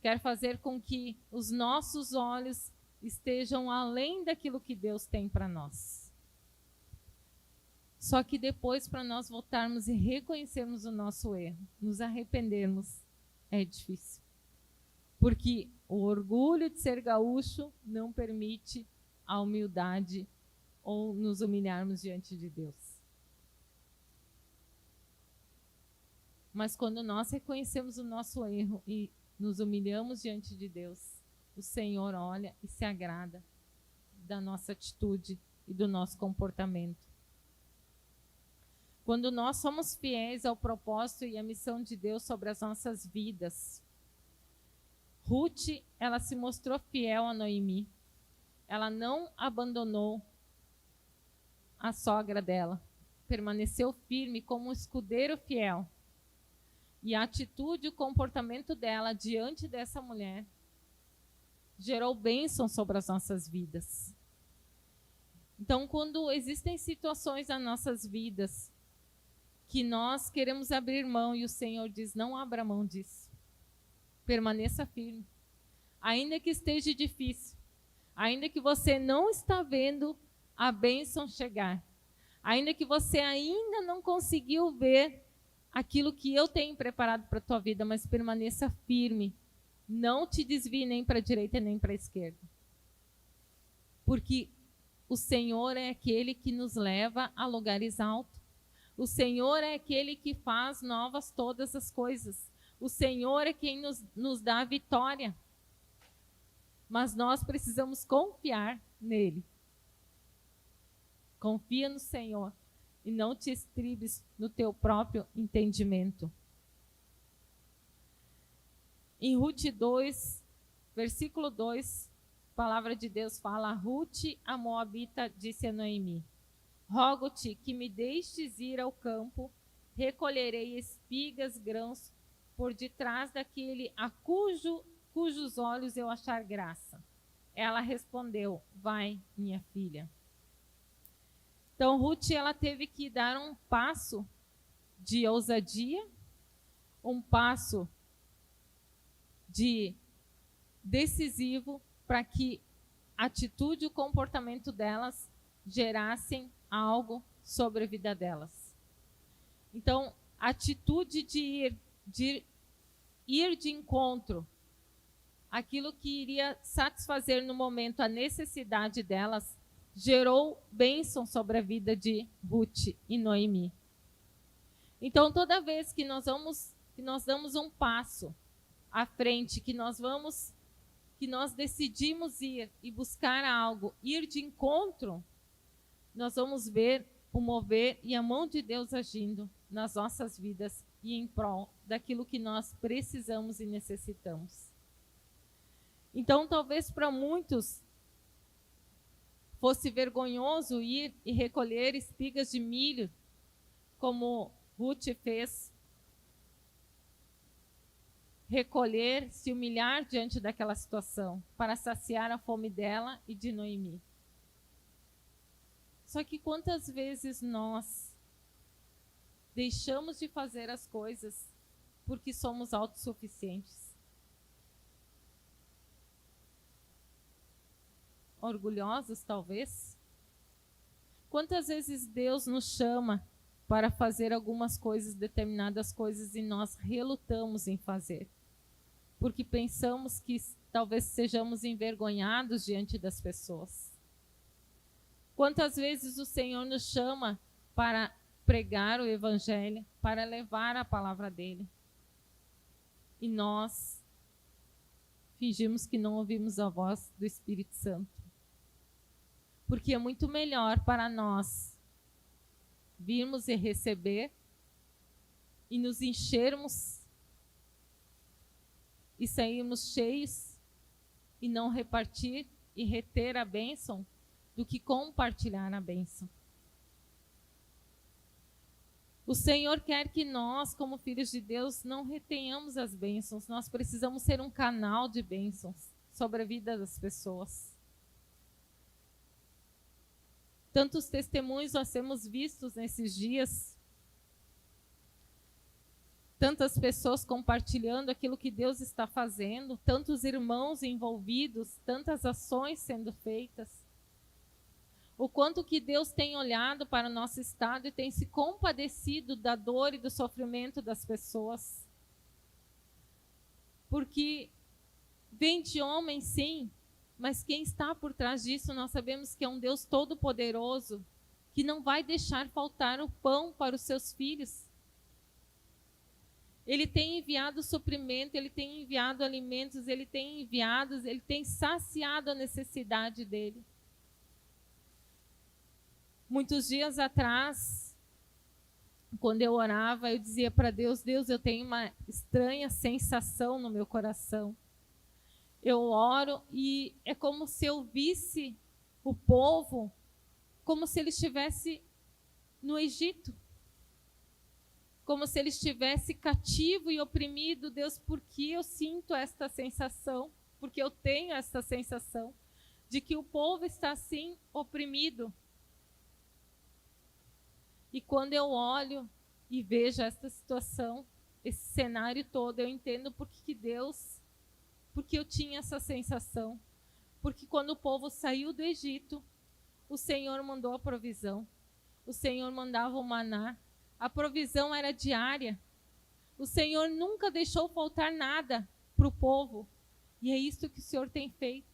quer fazer com que os nossos olhos estejam além daquilo que Deus tem para nós. Só que depois, para nós voltarmos e reconhecermos o nosso erro, nos arrependermos, é difícil. Porque o orgulho de ser gaúcho não permite a humildade ou nos humilharmos diante de Deus. Mas quando nós reconhecemos o nosso erro e nos humilhamos diante de Deus, o Senhor olha e se agrada da nossa atitude e do nosso comportamento. Quando nós somos fiéis ao propósito e à missão de Deus sobre as nossas vidas, Ruth, ela se mostrou fiel a Noemi. Ela não abandonou a sogra dela, permaneceu firme como um escudeiro fiel. E a atitude e o comportamento dela diante dessa mulher gerou bênção sobre as nossas vidas. Então, quando existem situações nas nossas vidas que nós queremos abrir mão e o Senhor diz: não abra mão disso, permaneça firme. Ainda que esteja difícil, ainda que você não está vendo a bênção chegar, ainda que você ainda não conseguiu ver aquilo que eu tenho preparado para a tua vida, mas permaneça firme. Não te desvie nem para a direita nem para a esquerda. Porque o Senhor é aquele que nos leva a lugares altos. O Senhor é aquele que faz novas todas as coisas. O Senhor é quem nos dá a vitória. Mas nós precisamos confiar nele. Confia no Senhor e não te estribes no teu próprio entendimento. Em Ruth 2, versículo 2, a palavra de Deus fala: Ruth, a moabita, disse a Noemi: rogo-te que me deixes ir ao campo, recolherei espigas, grãos, por detrás daquele a cujos olhos eu achar graça. Ela respondeu: vai, minha filha. Então, Ruth, ela teve que dar um passo de ousadia, um passo de decisivo para que a atitude e o comportamento delas gerassem algo sobre a vida delas. Então, a atitude de ir ir de encontro àquilo que iria satisfazer no momento a necessidade delas, gerou bênção sobre a vida de Ruth e Noemi. Então, toda vez que nós damos um passo à frente, que nós decidimos ir e buscar algo, ir de encontro, nós vamos ver o mover e a mão de Deus agindo nas nossas vidas e em prol daquilo que nós precisamos e necessitamos. Então, talvez para muitos fosse vergonhoso ir e recolher espigas de milho, como Ruth fez, recolher, se humilhar diante daquela situação, para saciar a fome dela e de Noemi. Só que quantas vezes nós deixamos de fazer as coisas porque somos autossuficientes? Orgulhosos, talvez? Quantas vezes Deus nos chama para fazer algumas coisas, determinadas coisas, e nós relutamos em fazer? Porque pensamos que talvez sejamos envergonhados diante das pessoas. Quantas vezes o Senhor nos chama para pregar o Evangelho, para levar a palavra dele, e nós fingimos que não ouvimos a voz do Espírito Santo? Porque é muito melhor para nós virmos e receber e nos enchermos e sairmos cheios e não repartir e reter a bênção do que compartilhar a bênção. O Senhor quer que nós, como filhos de Deus, não retenhamos as bênçãos. Nós precisamos ser um canal de bênçãos sobre a vida das pessoas. Tantos testemunhos nós temos vistos nesses dias. Tantas pessoas compartilhando aquilo que Deus está fazendo. Tantos irmãos envolvidos. Tantas ações sendo feitas. O quanto que Deus tem olhado para o nosso estado e tem se compadecido da dor e do sofrimento das pessoas. Porque vem de homem, sim, mas quem está por trás disso, nós sabemos que é um Deus todo-poderoso, que não vai deixar faltar o pão para os seus filhos. Ele tem enviado suprimento, ele tem enviado alimentos, ele tem saciado a necessidade dele. Muitos dias atrás, quando eu orava, eu dizia para Deus: Deus, eu tenho uma estranha sensação no meu coração. Eu oro e é como se eu visse o povo como se ele estivesse no Egito. Como se ele estivesse cativo e oprimido. Deus, por que eu sinto esta sensação? Porque eu tenho esta sensação de que o povo está assim oprimido. E quando eu olho e vejo esta situação, esse cenário todo, eu entendo porque eu tinha essa sensação. Porque quando o povo saiu do Egito, o Senhor mandou a provisão. O Senhor mandava o maná. A provisão era diária. O Senhor nunca deixou faltar nada para o povo. E é isso que o Senhor tem feito.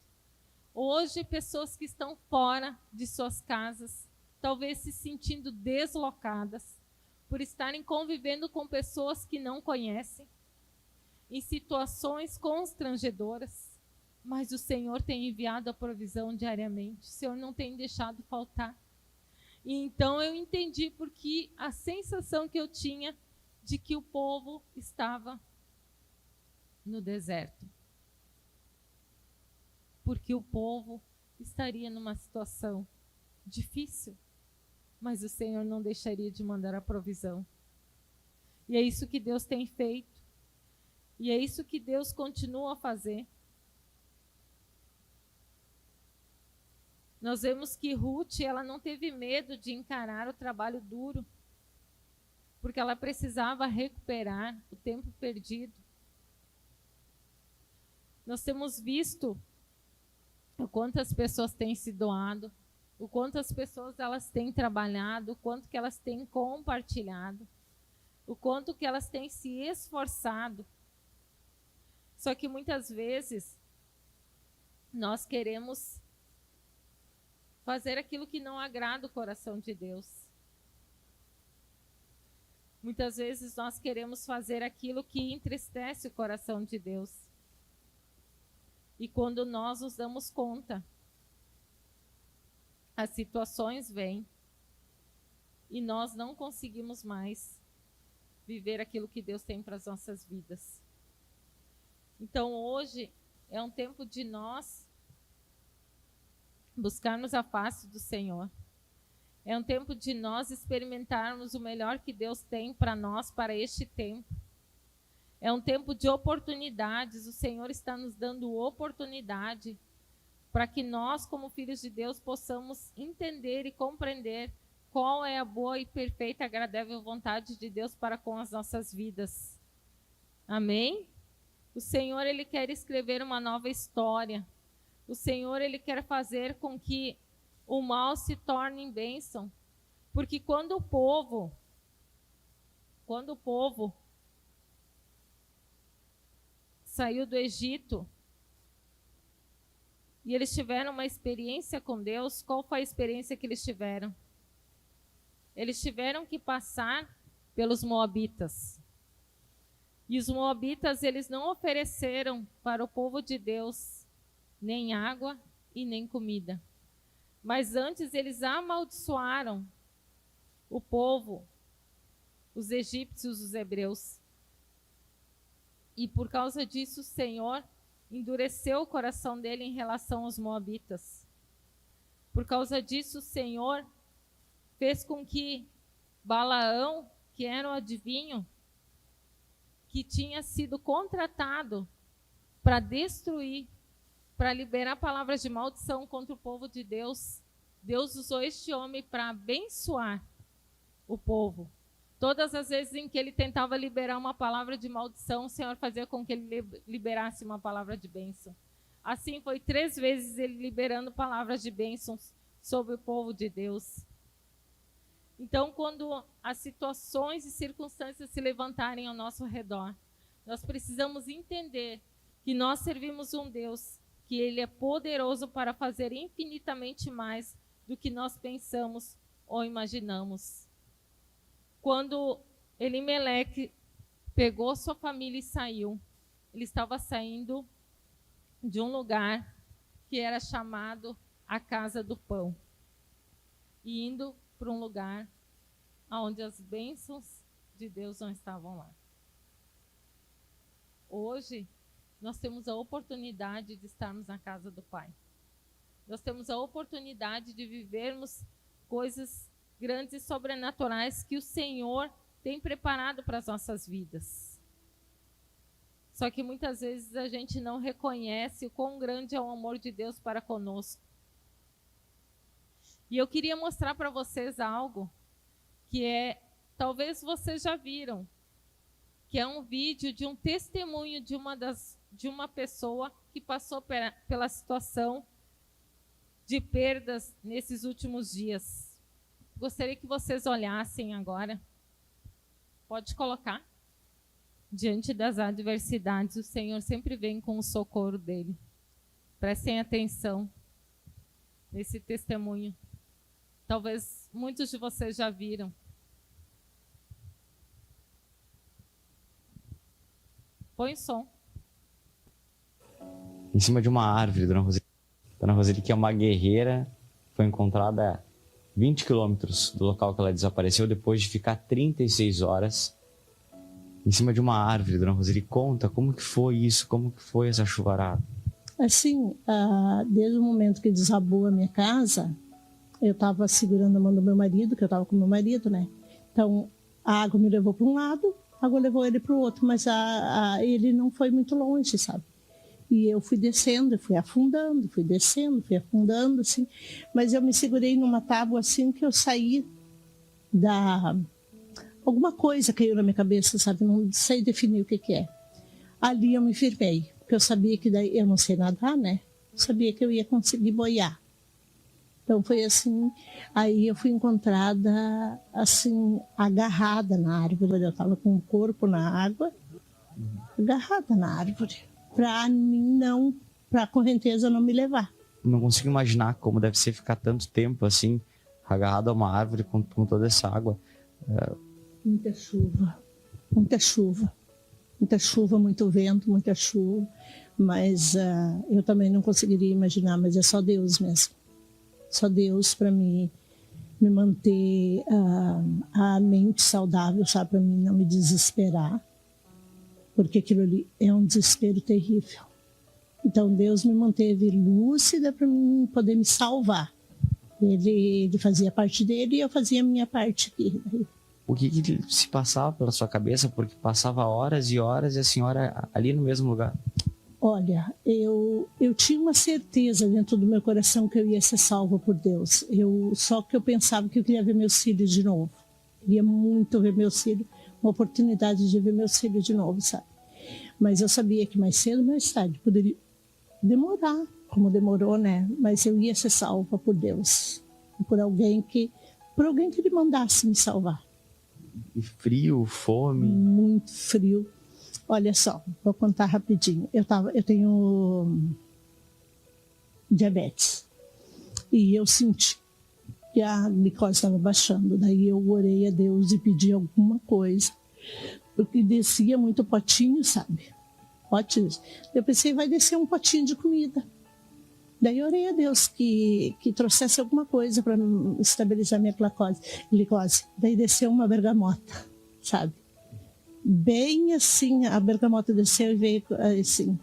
Hoje, pessoas que estão fora de suas casas, talvez se sentindo deslocadas, por estarem convivendo com pessoas que não conhecem, em situações constrangedoras, mas o Senhor tem enviado a provisão diariamente, o Senhor não tem deixado faltar. E então eu entendi porque a sensação que eu tinha de que o povo estava no deserto. Porque o povo estaria numa situação difícil, mas o Senhor não deixaria de mandar a provisão. E é isso que Deus tem feito. E é isso que Deus continua a fazer. Nós vemos que Ruth, ela não teve medo de encarar o trabalho duro, porque ela precisava recuperar o tempo perdido. Nós temos visto o quanto as pessoas têm se doado, o quanto as pessoas elas têm trabalhado, o quanto que elas têm compartilhado, o quanto que elas têm se esforçado Só que muitas vezes nós queremos fazer aquilo que não agrada o coração de Deus. Muitas vezes nós queremos fazer aquilo que entristece o coração de Deus. E quando nós nos damos conta, as situações vêm e nós não conseguimos mais viver aquilo que Deus tem para as nossas vidas. Então hoje é um tempo de nós buscarmos a face do Senhor. É um tempo de nós experimentarmos o melhor que Deus tem para nós, para este tempo. É um tempo de oportunidades. O Senhor está nos dando oportunidade para que nós, como filhos de Deus, possamos entender e compreender qual é a boa e perfeita e agradável vontade de Deus para com as nossas vidas. Amém? O Senhor, Ele quer escrever uma nova história. O Senhor, Ele quer fazer com que o mal se torne em bênção. Porque quando o povo saiu do Egito e eles tiveram uma experiência com Deus, qual foi a experiência que eles tiveram? Eles tiveram que passar pelos moabitas. E os moabitas, eles não ofereceram para o povo de Deus nem água e nem comida. Mas antes eles amaldiçoaram o povo, os egípcios, os hebreus. E por causa disso o Senhor endureceu o coração dele em relação aos moabitas. Por causa disso o Senhor fez com que Balaão, que era o adivinho, que tinha sido contratado para destruir, para liberar palavras de maldição contra o povo de Deus, Deus usou este homem para abençoar o povo. Todas as vezes em que ele tentava liberar uma palavra de maldição, o Senhor fazia com que ele liberasse uma palavra de bênção. Assim foi 3 vezes ele liberando palavras de bênçãos sobre o povo de Deus. Então, quando as situações e circunstâncias se levantarem ao nosso redor, nós precisamos entender que nós servimos um Deus, que Ele é poderoso para fazer infinitamente mais do que nós pensamos ou imaginamos. Quando Elimeleque pegou sua família e saiu, ele estava saindo de um lugar que era chamado a Casa do Pão, e indo para um lugar onde as bênçãos de Deus não estavam lá. Hoje, nós temos a oportunidade de estarmos na casa do Pai. Nós temos a oportunidade de vivermos coisas grandes e sobrenaturais que o Senhor tem preparado para as nossas vidas. Só que muitas vezes a gente não reconhece o quão grande é o amor de Deus para conosco. E eu queria mostrar para vocês algo que talvez vocês já viram, que é um vídeo de um testemunho de uma pessoa que passou pela situação de perdas nesses últimos dias. Gostaria que vocês olhassem agora. Pode colocar. Diante das adversidades, o Senhor sempre vem com o socorro dele. Prestem atenção nesse testemunho. Talvez muitos de vocês já viram. Põe o som. Em cima de uma árvore, Dona Roseli. Dona Roseli, que é uma guerreira, foi encontrada a 20 quilômetros do local que ela desapareceu, depois de ficar 36 horas em cima de uma árvore. Dona Roseli, conta como que foi isso, como que foi essa chuvarada? Assim, desde o momento que desabou a minha casa, eu estava segurando a mão do meu marido, que eu estava com meu marido, né? Então, a água me levou para um lado, a água levou ele para o outro, mas ele não foi muito longe, sabe? E eu fui descendo, fui afundando, fui descendo, fui afundando, assim. Mas eu me segurei numa tábua, assim, que eu saí alguma coisa caiu na minha cabeça, sabe? Não sei definir o que é. Ali eu me firmei, porque eu sabia que daí eu não sei nadar, né? Eu sabia que eu ia conseguir boiar. Então foi assim, aí eu fui encontrada, assim, agarrada na árvore. Eu estava com o corpo na água, agarrada na árvore. para mim não, para a correnteza não me levar. Não consigo imaginar como deve ser ficar tanto tempo assim, agarrado a uma árvore com toda essa água. Muita chuva, muita chuva. Muita chuva, muito vento, muita chuva. Mas eu também não conseguiria imaginar, mas é só Deus mesmo. Só Deus para me manter a mente saudável, sabe? Para mim não me desesperar. Porque aquilo ali é um desespero terrível. Então Deus me manteve lúcida para mim poder me salvar. Ele fazia a parte dele e eu fazia a minha parte aqui. O que se passava pela sua cabeça? Porque passava horas e horas e a senhora ali no mesmo lugar. Olha, eu tinha uma certeza dentro do meu coração que eu ia ser salva por Deus. Só que eu pensava que eu queria ver meus filhos de novo. Queria muito ver meus filhos, uma oportunidade de ver meus filhos de novo, sabe? Mas eu sabia que mais cedo ou mais tarde poderia demorar, como demorou, né? Mas eu ia ser salva por Deus, por alguém que Ele mandasse me salvar. E frio, fome? Muito frio. Olha só, vou contar rapidinho. Eu tenho diabetes e eu senti que a glicose estava baixando. Daí eu orei a Deus e pedi alguma coisa, porque descia muito potinho, sabe? Potes. Eu pensei, vai descer um potinho de comida. Daí eu orei a Deus que trouxesse alguma coisa para estabilizar minha glicose. Daí desceu uma bergamota, sabe? Bem assim, a bergamota desceu e veio assim.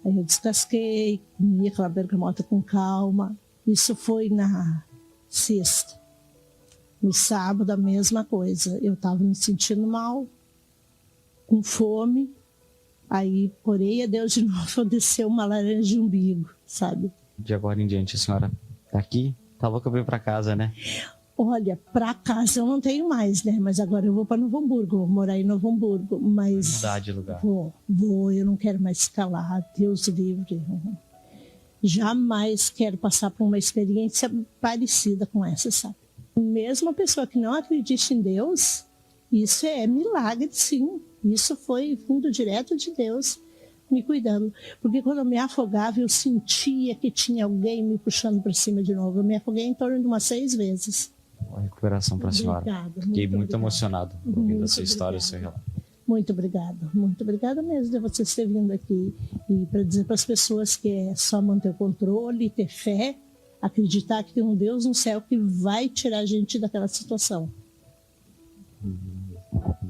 Aí eu descasquei, comi aquela bergamota com calma. Isso foi na sexta. No sábado, a mesma coisa. Eu estava me sentindo mal, com fome. Aí orei a Deus de novo, desceu uma laranja de umbigo, sabe? De agora em diante, a senhora tá aqui? Tá louca pra ir pra casa, né? Olha, para casa eu não tenho mais, né? Mas agora eu vou para Novo Hamburgo, vou morar em Novo Hamburgo. Mas vai mudar de lugar. Vou, eu não quero mais ficar lá, Deus livre. Jamais quero passar por uma experiência parecida com essa, sabe? Mesmo a pessoa que não acredita em Deus, isso é milagre, sim. Isso foi vindo direto de Deus me cuidando. Porque quando eu me afogava, eu sentia que tinha alguém me puxando para cima de novo. Eu me afoguei em torno de umas 6 vezes. Boa recuperação para a senhora. Obrigada, Fiquei muito obrigada. emocionado ouvindo a sua história, o seu relato. Muito obrigada mesmo de você ter vindo aqui e para dizer para as pessoas que é só manter o controle, ter fé, acreditar que tem um Deus no céu que vai tirar a gente daquela situação.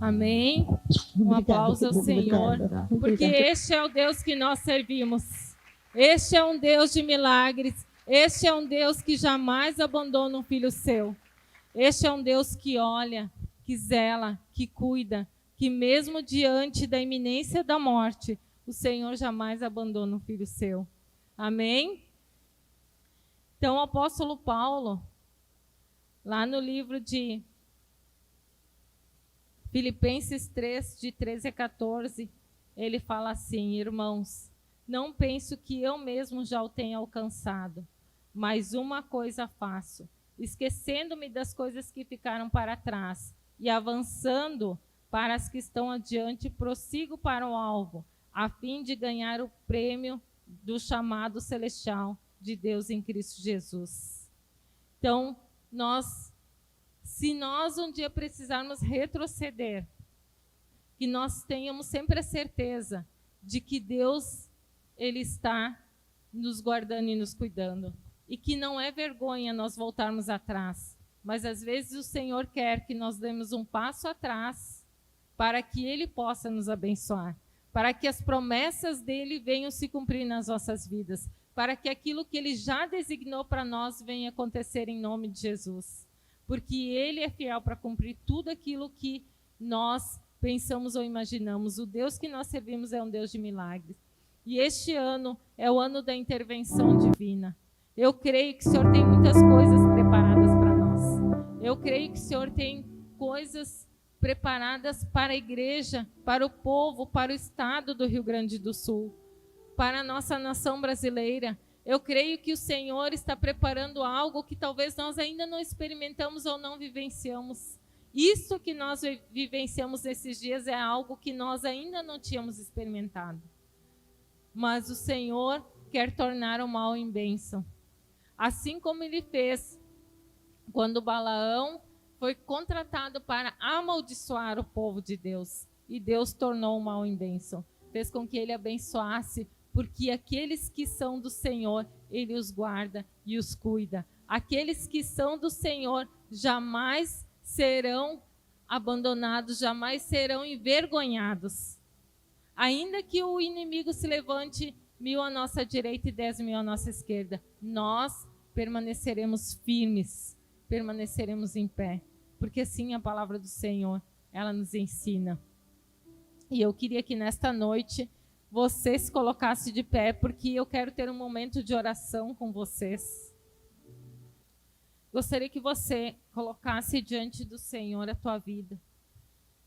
Amém. Um aplauso ao Senhor, porque este é o Deus que nós servimos. Este é um Deus de milagres. Este é um Deus que jamais abandona um filho seu. Este é um Deus que olha, que zela, que cuida, que mesmo diante da iminência da morte, o Senhor jamais abandona um filho seu. Amém? Então, o apóstolo Paulo, lá no livro de Filipenses 3, de 13 a 14, ele fala assim: irmãos, não penso que eu mesmo já o tenha alcançado, mas uma coisa faço, esquecendo-me das coisas que ficaram para trás e avançando para as que estão adiante, prossigo para o alvo, a fim de ganhar o prêmio do chamado celestial de Deus em Cristo Jesus. Então, se nós um dia precisarmos retroceder, que nós tenhamos sempre a certeza de que Deus, Ele está nos guardando e nos cuidando. E que não é vergonha nós voltarmos atrás, mas às vezes o Senhor quer que nós demos um passo atrás para que Ele possa nos abençoar, para que as promessas dEle venham se cumprir nas nossas vidas, para que aquilo que Ele já designou para nós venha acontecer em nome de Jesus. Porque Ele é fiel para cumprir tudo aquilo que nós pensamos ou imaginamos. O Deus que nós servimos é um Deus de milagres. E este ano é o ano da intervenção divina. Eu creio que o Senhor tem muitas coisas preparadas para nós. Eu creio que o Senhor tem coisas preparadas para a igreja, para o povo, para o estado do Rio Grande do Sul, para a nossa nação brasileira. Eu creio que o Senhor está preparando algo que talvez nós ainda não experimentamos ou não vivenciamos. Isso que nós vivenciamos nesses dias é algo que nós ainda não tínhamos experimentado. mas o Senhor quer tornar o mal em bênção. Assim como ele fez quando Balaão foi contratado para amaldiçoar o povo de Deus. E Deus tornou o mal em bênção. Fez com que ele abençoasse, porque aqueles que são do Senhor, ele os guarda e os cuida. Aqueles que são do Senhor jamais serão abandonados, jamais serão envergonhados. Ainda que o inimigo se levante 1000 à nossa direita e 10.000 à nossa esquerda, nós permaneceremos firmes, permaneceremos em pé, porque assim a palavra do Senhor, ela nos ensina. E eu queria que nesta noite você se colocasse de pé, porque eu quero ter um momento de oração com vocês. Gostaria que você colocasse diante do Senhor a tua vida.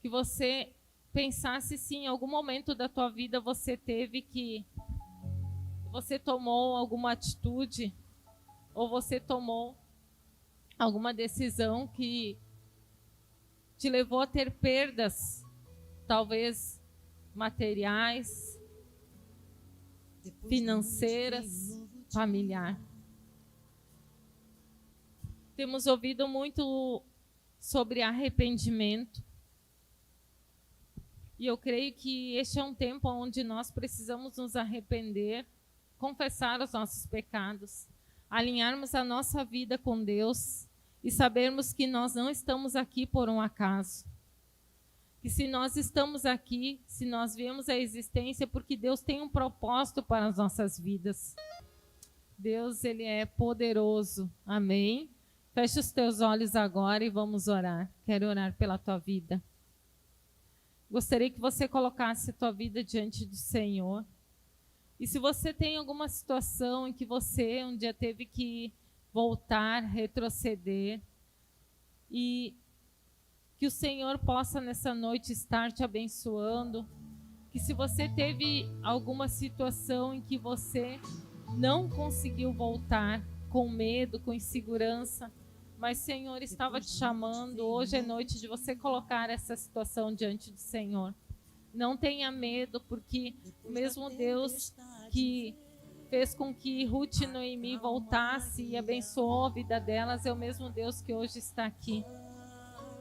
Que você pensasse se em algum momento da tua vida você tomou alguma atitude, ou você tomou alguma decisão que te levou a ter perdas, talvez materiais, financeiras, familiar. Temos ouvido muito sobre arrependimento. E eu creio que este é um tempo onde nós precisamos nos arrepender, confessar os nossos pecados, alinharmos a nossa vida com Deus e sabermos que nós não estamos aqui por um acaso. Que se nós estamos aqui, se nós viemos à existência, porque Deus tem um propósito para as nossas vidas. Deus, ele é poderoso. Amém? Feche os teus olhos agora e vamos orar. Quero orar pela tua vida. Gostaria que você colocasse a tua vida diante do Senhor. E se você tem alguma situação em que você um dia teve que voltar, retroceder, e que o Senhor possa nessa noite estar te abençoando, que se você teve alguma situação em que você não conseguiu voltar, com medo, com insegurança, mas o Senhor estava te chamando, hoje é noite de você colocar essa situação diante do Senhor. Não tenha medo, porque o mesmo Deus que fez com que Ruth e Noemi voltasse e abençoou a vida delas, é o mesmo Deus que hoje está aqui.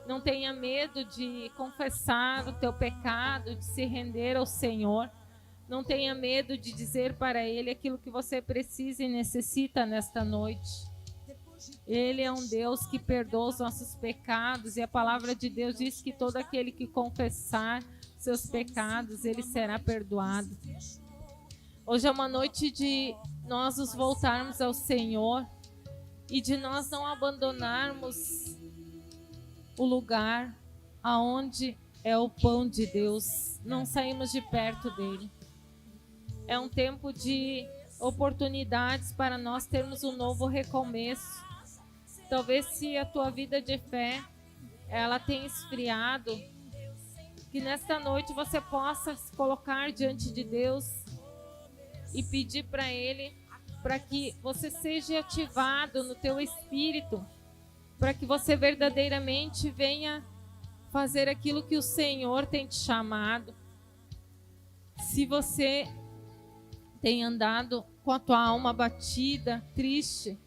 Não tenha medo de confessar o teu pecado, de se render ao Senhor. Não tenha medo de dizer para Ele aquilo que você precisa e necessita nesta noite. Ele é um Deus que perdoa os nossos pecados, e a palavra de Deus diz que todo aquele que confessar seus pecados, ele será perdoado. Hoje é uma noite de nós nos voltarmos ao Senhor e de nós não abandonarmos o lugar aonde é o pão de Deus. Não saímos de perto dele. É um tempo de oportunidades para nós termos um novo recomeço. Talvez se a tua vida de fé ela tenha esfriado, que nesta noite você possa se colocar diante de Deus e pedir para Ele, para que você seja ativado no teu espírito, para que você verdadeiramente venha fazer aquilo que o Senhor tem te chamado. Se você tem andado com a tua alma abatida, triste,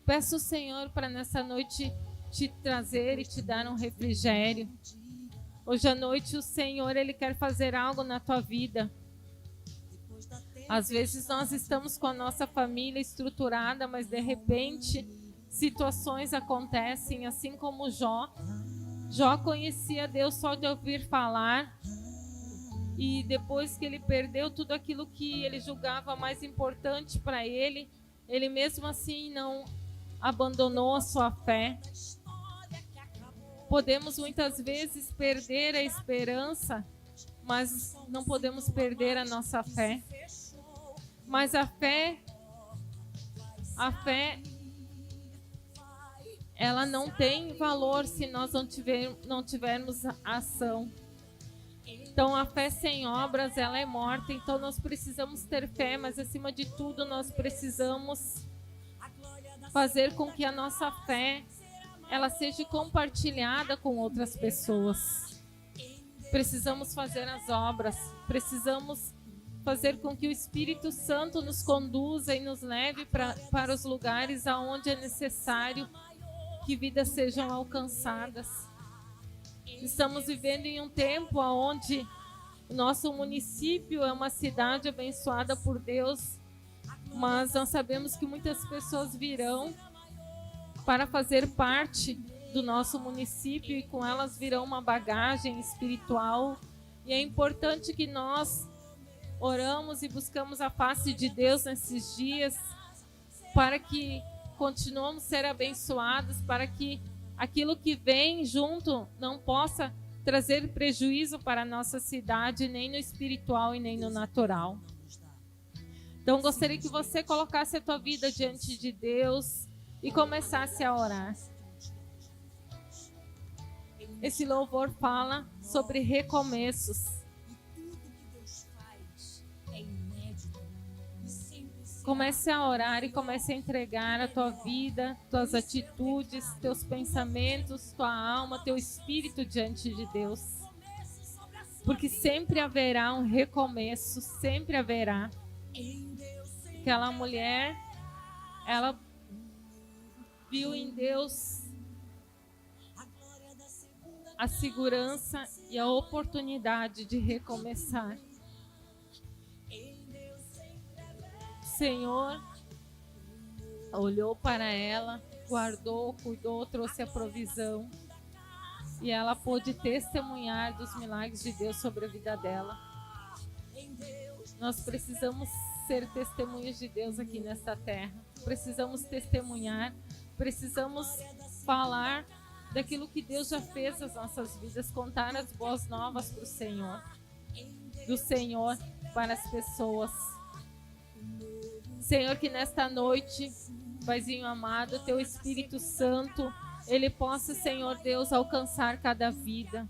peça o Senhor para nessa noite te trazer e te dar um refrigério. Hoje à noite o Senhor, Ele quer fazer algo na tua vida. Às vezes nós estamos com a nossa família estruturada, mas de repente situações acontecem, assim como Jó. Jó conhecia Deus só de ouvir falar, e depois que ele perdeu tudo aquilo que ele julgava mais importante para ele, ele mesmo assim não abandonou a sua fé. Podemos muitas vezes perder a esperança, mas não podemos perder a nossa fé. Mas a fé, ela não tem valor se nós não tivermos ação. Então a fé sem obras, ela é morta. Então nós precisamos ter fé, mas acima de tudo nós precisamos fazer com que a nossa fé ela seja compartilhada com outras pessoas. Precisamos fazer as obras, precisamos fazer com que o Espírito Santo nos conduza e nos leve para os lugares aonde é necessário que vidas sejam alcançadas. Estamos vivendo em um tempo onde o nosso município é uma cidade abençoada por Deus, mas nós sabemos que muitas pessoas virão para fazer parte do nosso município e com elas virão uma bagagem espiritual. E é importante que nós oramos e buscamos a face de Deus nesses dias para que continuemos a ser abençoados, para que aquilo que vem junto não possa trazer prejuízo para a nossa cidade, nem no espiritual e nem no natural. Então, gostaria que você colocasse a tua vida diante de Deus e começasse a orar. Esse louvor fala sobre recomeços. Comece a orar e comece a entregar a tua vida, tuas atitudes, teus pensamentos, tua alma, teu espírito diante de Deus. Porque sempre haverá um recomeço, sempre haverá. Aquela mulher, ela viu em Deus a segurança e a oportunidade de recomeçar. O Senhor olhou para ela, guardou, cuidou, trouxe a provisão e ela pôde testemunhar dos milagres de Deus sobre a vida dela. Nós precisamos ser testemunhas de Deus aqui nesta terra. Precisamos testemunhar, precisamos falar daquilo que Deus já fez nas nossas vidas, contar as boas novas para o Senhor, do Senhor para as pessoas. Senhor, que nesta noite, Paizinho amado, Teu Espírito Santo, Ele possa, Senhor Deus, alcançar cada vida.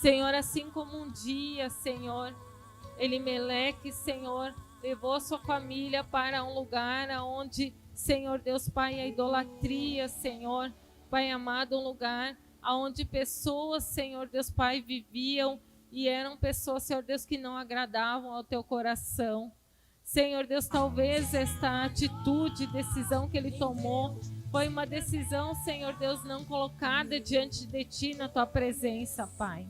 Senhor, assim como um dia, Senhor, Elimeleque, Senhor, levou a sua família para um lugar onde, Senhor Deus Pai, a idolatria, Senhor, Pai amado, um lugar onde pessoas, Senhor Deus Pai, viviam e eram pessoas, Senhor Deus, que não agradavam ao Teu coração. Senhor Deus, talvez esta atitude, decisão que ele tomou, foi uma decisão, Senhor Deus, não colocada diante de Ti na Tua presença, Pai.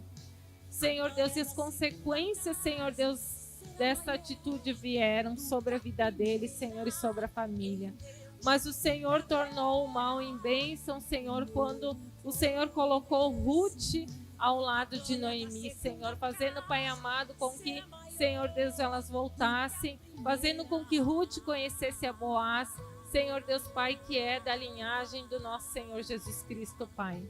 Senhor Deus, e as consequências, Senhor Deus, dessa atitude vieram sobre a vida dele, Senhor, e sobre a família. Mas o Senhor tornou o mal em bênção, Senhor, quando o Senhor colocou Ruth ao lado de Noemi, Senhor, fazendo, Pai amado, com que, Senhor Deus, elas voltassem, fazendo com que Ruth conhecesse a Boaz, Senhor Deus Pai, que é da linhagem do nosso Senhor Jesus Cristo, Pai.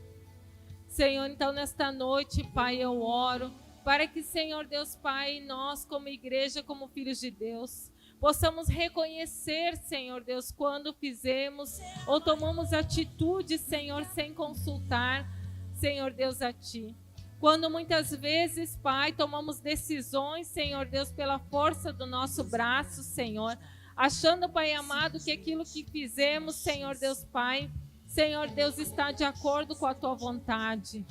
Senhor, então nesta noite, Pai, eu oro para que, Senhor Deus Pai, nós como igreja, como filhos de Deus, possamos reconhecer, Senhor Deus, quando fizemos ou tomamos atitude, Senhor, sem consultar, Senhor Deus, a Ti. Quando muitas vezes, Pai, tomamos decisões, Senhor Deus, pela força do nosso braço, Senhor, achando, Pai amado, que aquilo que fizemos, Senhor Deus Pai, Senhor Deus, está de acordo com a Tua vontade.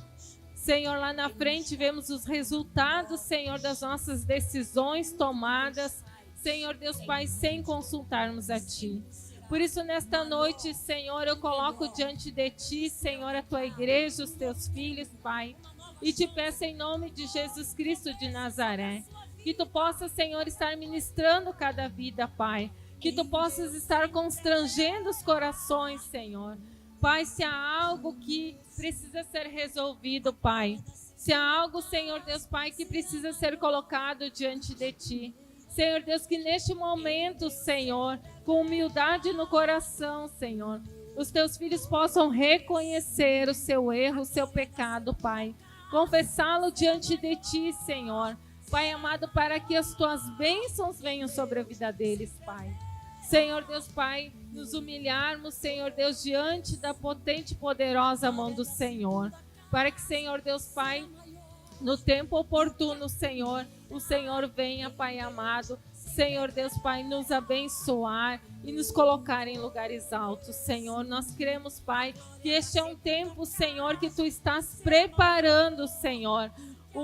Senhor, lá na frente vemos os resultados, Senhor, das nossas decisões tomadas, Senhor Deus Pai, sem consultarmos a Ti. Por isso, nesta noite, Senhor, eu coloco diante de Ti, Senhor, a Tua igreja, os Teus filhos, Pai, e Te peço em nome de Jesus Cristo de Nazaré, que Tu possas, Senhor, estar ministrando cada vida, Pai, que Tu possas estar constrangendo os corações, Senhor. Pai, se há algo que precisa ser resolvido, Pai, se há algo, Senhor Deus Pai, que precisa ser colocado diante de Ti, Senhor Deus, que neste momento, Senhor, com humildade no coração, Senhor, os Teus filhos possam reconhecer o seu erro, o seu pecado, Pai, confessá-lo diante de Ti, Senhor, Pai amado, para que as Tuas bênçãos venham sobre a vida deles, Pai. Senhor Deus Pai, nos humilharmos, Senhor Deus, diante da potente e poderosa mão do Senhor, para que, Senhor Deus Pai, no tempo oportuno, Senhor, o Senhor venha, Pai amado, Senhor Deus Pai, nos abençoar e nos colocar em lugares altos, Senhor. Nós cremos, Pai, que este é um tempo, Senhor, que Tu estás preparando, Senhor,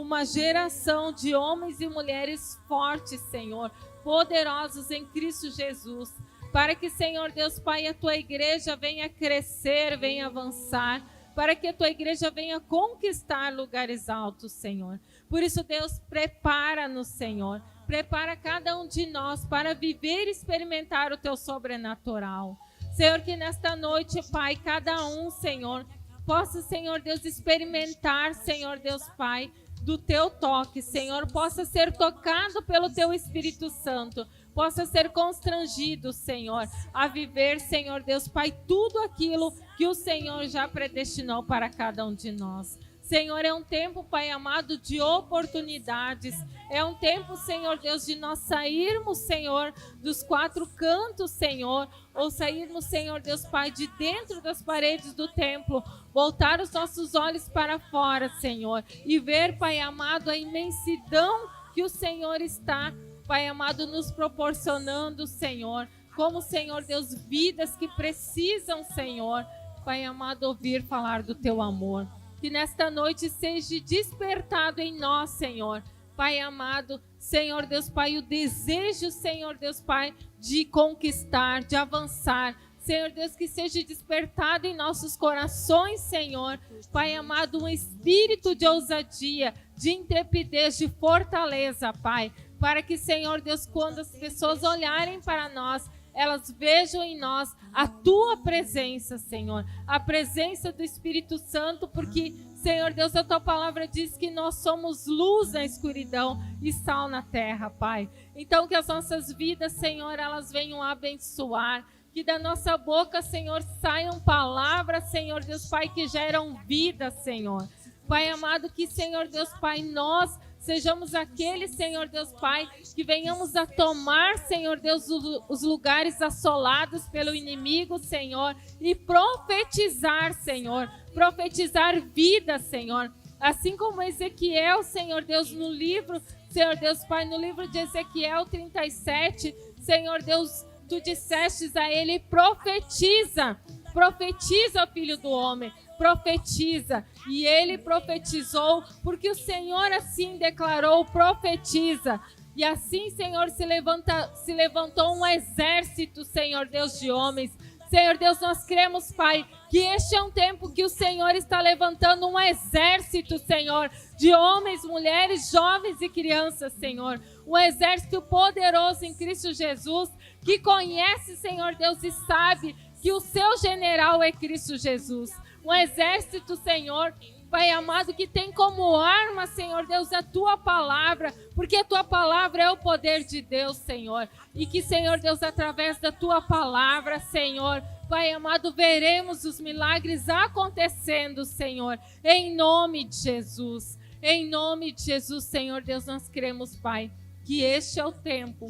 uma geração de homens e mulheres fortes, Senhor, poderosos em Cristo Jesus, para que, Senhor Deus Pai, a Tua igreja venha crescer, venha avançar, para que a Tua igreja venha conquistar lugares altos, Senhor. Por isso, Deus, prepara-nos, Senhor, prepara cada um de nós para viver e experimentar o Teu sobrenatural. Senhor, que nesta noite, Pai, cada um, Senhor, possa, Senhor Deus, experimentar, Senhor Deus Pai, do Teu toque, Senhor, possa ser tocado pelo Teu Espírito Santo, possa ser constrangido, Senhor, a viver, Senhor Deus Pai, tudo aquilo que o Senhor já predestinou para cada um de nós. Senhor, é um tempo, Pai amado, de oportunidades. É um tempo, Senhor Deus, de nós sairmos, Senhor, dos quatro cantos, Senhor, ou sairmos, Senhor Deus Pai, de dentro das paredes do templo, voltar os nossos olhos para fora, Senhor, e ver, Pai amado, a imensidão que o Senhor está, Pai amado, nos proporcionando, Senhor, como, Senhor Deus, vidas que precisam, Senhor, Pai amado, ouvir falar do Teu amor. Que nesta noite seja despertado em nós, Senhor, Pai amado, Senhor Deus Pai, o desejo, Senhor Deus Pai, de conquistar, de avançar. Senhor Deus, que seja despertado em nossos corações, Senhor, Pai amado, um espírito de ousadia, de intrepidez, de fortaleza, Pai, para que, Senhor Deus, quando as pessoas olharem para nós, elas vejam em nós a Tua presença, Senhor, a presença do Espírito Santo, porque, Senhor Deus, a Tua palavra diz que nós somos luz na escuridão e sal na terra, Pai. Então, que as nossas vidas, Senhor, elas venham abençoar, que da nossa boca, Senhor, saiam palavras, Senhor Deus, Pai, que geram vida, Senhor. Pai amado, que, Senhor Deus, Pai, nós sejamos aqueles, Senhor Deus Pai, que venhamos a tomar, Senhor Deus, os lugares assolados pelo inimigo, Senhor, e profetizar, Senhor, profetizar vida, Senhor. Assim como Ezequiel, Senhor Deus, no livro, Senhor Deus Pai, no livro de Ezequiel 37, Senhor Deus, Tu dissestes a ele, profetiza, profetiza, filho do homem, profetiza. E ele profetizou, porque o Senhor assim declarou, profetiza. E assim, Senhor, se levantou um exército, Senhor Deus, de homens. Senhor Deus, nós cremos, Pai, que este é um tempo que o Senhor está levantando um exército, Senhor, de homens, mulheres, jovens e crianças, Senhor. Um exército poderoso em Cristo Jesus, que conhece, Senhor Deus, e sabe que o seu general é Cristo Jesus. Um exército, Senhor, Pai amado, que tem como arma, Senhor Deus, a Tua palavra, porque a Tua palavra é o poder de Deus, Senhor. E que, Senhor Deus, através da Tua palavra, Senhor, Pai amado, veremos os milagres acontecendo, Senhor, em nome de Jesus. Em nome de Jesus, Senhor Deus, nós cremos, Pai, que este é o tempo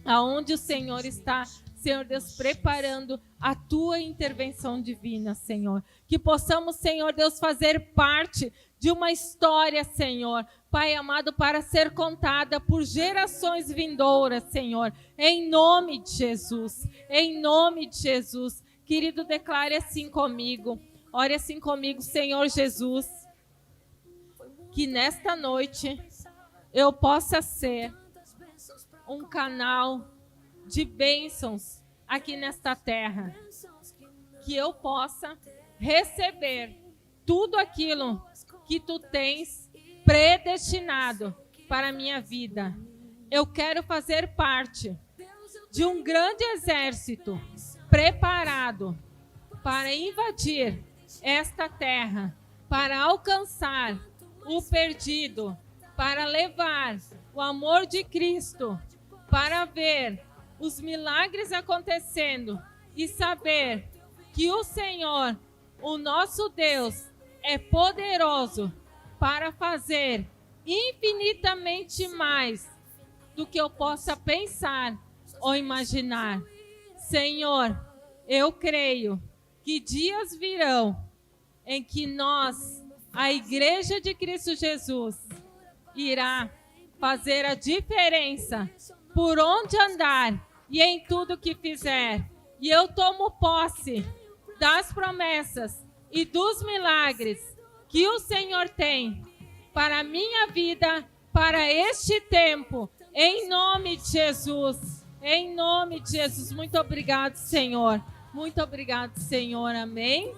aonde o Senhor está, Senhor Deus, preparando a Tua intervenção divina, Senhor. Que possamos, Senhor Deus, fazer parte de uma história, Senhor, Pai amado, para ser contada por gerações vindouras, Senhor. Em nome de Jesus, em nome de Jesus. Querido, declare assim comigo, ore assim comigo, Senhor Jesus, que nesta noite eu possa ser um canal de bênçãos aqui nesta terra, que eu possa receber tudo aquilo que Tu tens predestinado para a minha vida. Eu quero fazer parte de um grande exército preparado para invadir esta terra, para alcançar o perdido, para levar o amor de Cristo, para ver os milagres acontecendo e saber que o Senhor, o nosso Deus, é poderoso para fazer infinitamente mais do que eu possa pensar ou imaginar. Senhor, eu creio que dias virão em que nós, a Igreja de Cristo Jesus, irá fazer a diferença por onde andar e em tudo que fizer. E eu tomo posse das promessas e dos milagres que o Senhor tem para a minha vida, para este tempo, em nome de Jesus. Em nome de Jesus. Muito obrigado, Senhor. Muito obrigado, Senhor. Amém.